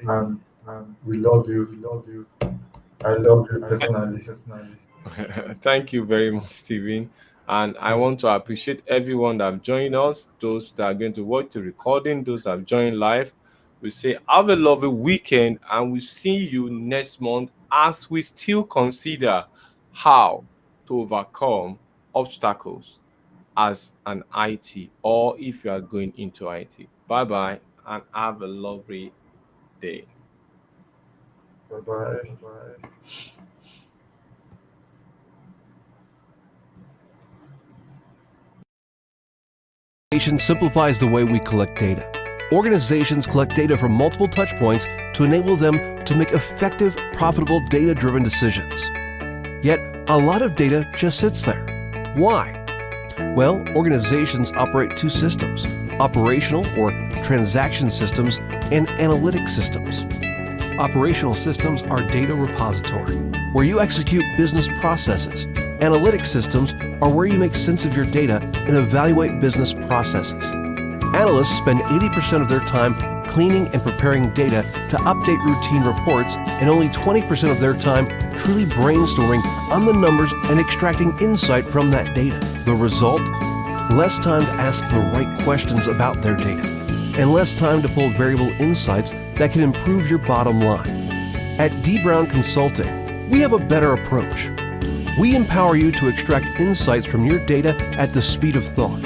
[SPEAKER 8] and we love you. I love you personally.
[SPEAKER 7] Thank you very much, Stephen. And I want to appreciate everyone that have joined us, those that are going to watch the recording, those that have joined live. We say have a lovely weekend, and we see you next month as we still consider how to overcome obstacles as an IT, or if you are going into IT. Bye-bye, and have a lovely day.
[SPEAKER 8] Bye-bye.
[SPEAKER 2] Simplifies the way we collect data. Organizations collect data from multiple touchpoints to enable them to make effective, profitable, data-driven decisions. Yet, a lot of data just sits there. Why? Well, organizations operate two systems: operational or transaction systems and analytic systems. Operational systems are data repository, where you execute business processes. Analytic systems are where you make sense of your data and evaluate business processes. Analysts spend 80% of their time cleaning and preparing data to update routine reports, and only 20% of their time truly brainstorming on the numbers and extracting insight from that data. The result? Less time to ask the right questions about their data, and less time to pull variable insights that can improve your bottom line. At D. Brown Consulting, we have a better approach. We empower you to extract insights from your data at the speed of thought.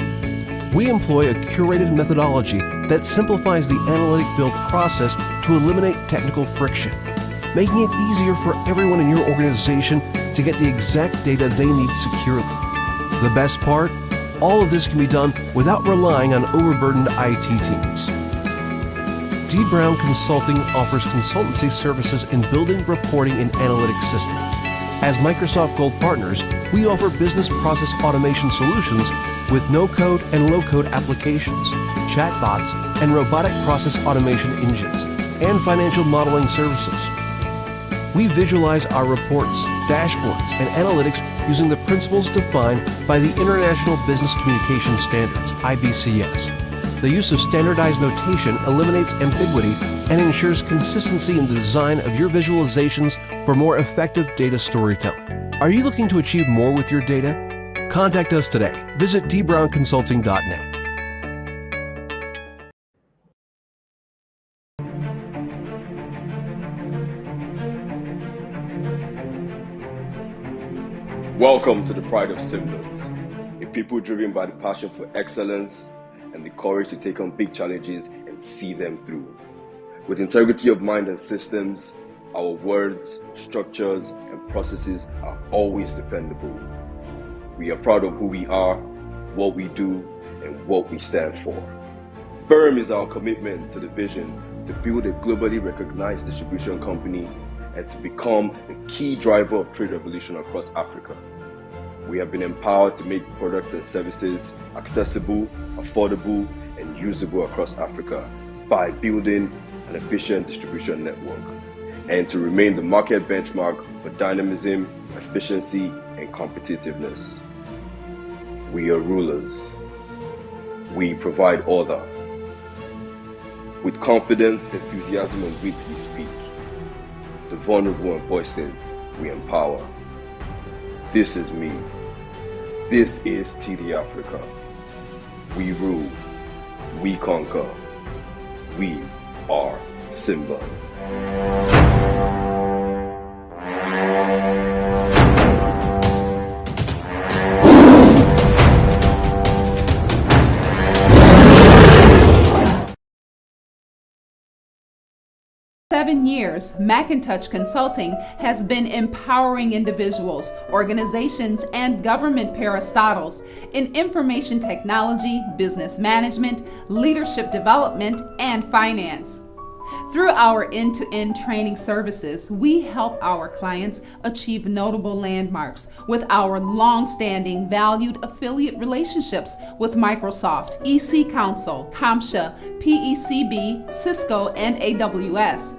[SPEAKER 2] We employ a curated methodology that simplifies the analytic build process to eliminate technical friction. making it easier for everyone in your organization to get the exact data they need securely. The best part? All of this can be done without relying on overburdened IT teams. D. Brown Consulting offers consultancy services in building, reporting, and analytics systems. As Microsoft Gold partners, we offer business process automation solutions with no-code and low-code applications, chatbots, and robotic process automation engines, and financial modeling services. We visualize our reports, dashboards, and analytics using the principles defined by the International Business Communication Standards, IBCS. The use of standardized notation eliminates ambiguity and ensures consistency in the design of your visualizations for more effective data storytelling. Are you looking to achieve more with your data? Contact us today. Visit dbrownconsulting.net.
[SPEAKER 4] Welcome to the Pride of Symbols, a people driven by the passion for excellence and the courage to take on big challenges and see them through. With integrity of mind and systems, our words, structures, and processes are always dependable. We are proud of who we are, what we do, and what we stand for. Firm is our commitment to the vision to build a globally recognized distribution company and to become the key driver of trade revolution across Africa. We have been empowered to make products and services accessible, affordable, and usable across Africa by building an efficient distribution network, and to remain the market benchmark for dynamism, efficiency, and competitiveness. We are rulers. We provide order. With confidence, enthusiasm, and wit we speak. The vulnerable and voiceless we empower. This is me. This is TD Africa. We rule. We conquer. We are Simba.
[SPEAKER 3] 7 years, Macintosh Consulting has been empowering individuals, organizations, and government parastatals in information technology, business management, leadership development, and finance. Through our end-to-end training services, we help our clients achieve notable landmarks with our long-standing valued affiliate relationships with Microsoft, EC Council, CompTIA, PECB, Cisco, and AWS.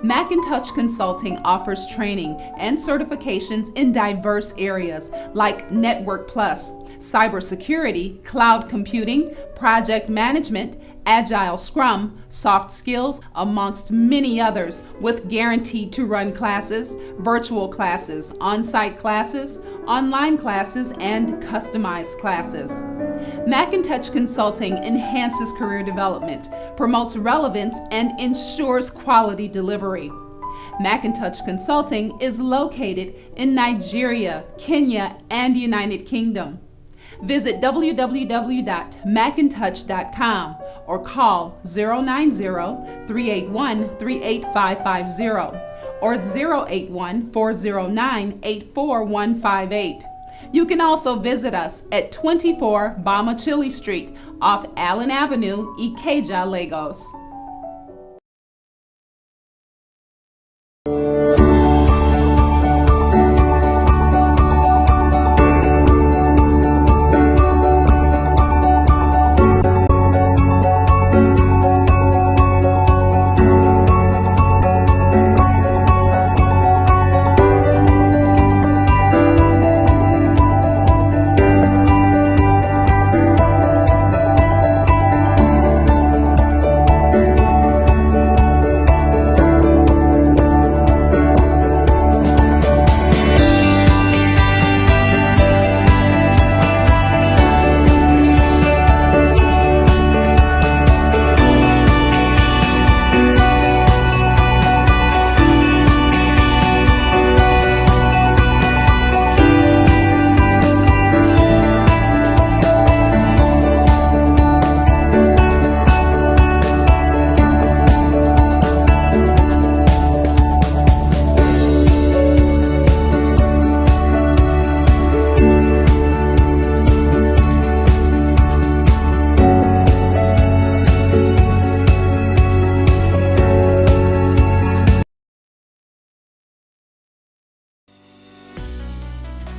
[SPEAKER 3] Macintosh Consulting offers training and certifications in diverse areas like Network Plus, cybersecurity, cloud computing, project management, Agile Scrum, soft skills, amongst many others, with guaranteed to run classes, virtual classes, on-site classes, online classes, and customized classes. Macintosh Consulting enhances career development, promotes relevance, and ensures quality delivery. Macintosh Consulting is located in Nigeria, Kenya, and United Kingdom. Visit www.macintosh.com or call 090-381-38550 or 081-409-84158. You can also visit us at 24 Bamachili Street off Allen Avenue, Ikeja, Lagos.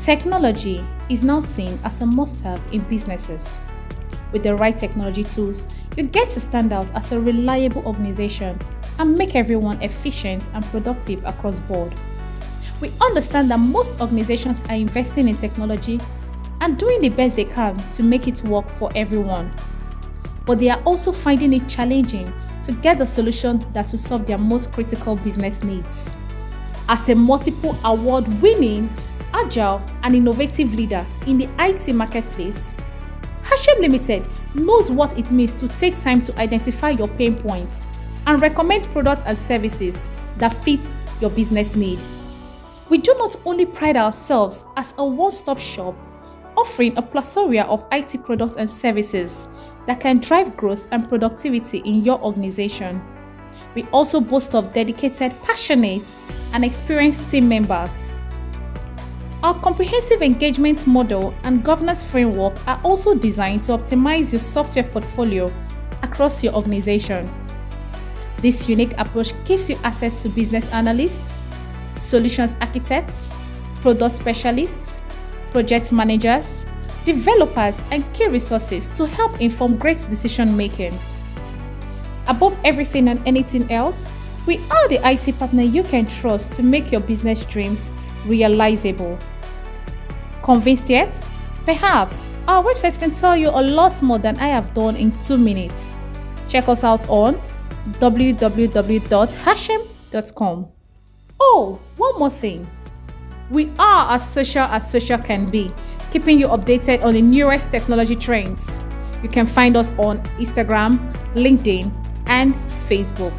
[SPEAKER 1] Technology is now seen as a must-have in businesses. With the right technology tools, you get to stand out as a reliable organization and make everyone efficient and productive across board. We understand that most organizations are investing in technology and doing the best they can to make it work for everyone. But they are also finding it challenging to get the solution that will solve their most critical business needs. As a multiple award-winning, agile and innovative leader in the IT marketplace, Hashem Limited knows what it means to take time to identify your pain points and recommend products and services that fit your business need. We do not only pride ourselves as a one-stop shop offering a plethora of IT products and services that can drive growth and productivity in your organization. We also boast of dedicated, passionate, and experienced team members. Our comprehensive engagement model and governance framework are also designed to optimize your software portfolio across your organization. This unique approach gives you access to business analysts, solutions architects, product specialists, project managers, developers, and key resources to help inform great decision making. Above everything and anything else, we are the IT partner you can trust to make your business dreams realizable. Convinced yet? Perhaps our website can tell you a lot more than I have done in 2 minutes. Check us out on www.hashem.com. Oh, one more thing. We are as social can be, keeping you updated on the newest technology trends. You can find us on Instagram, LinkedIn, and Facebook.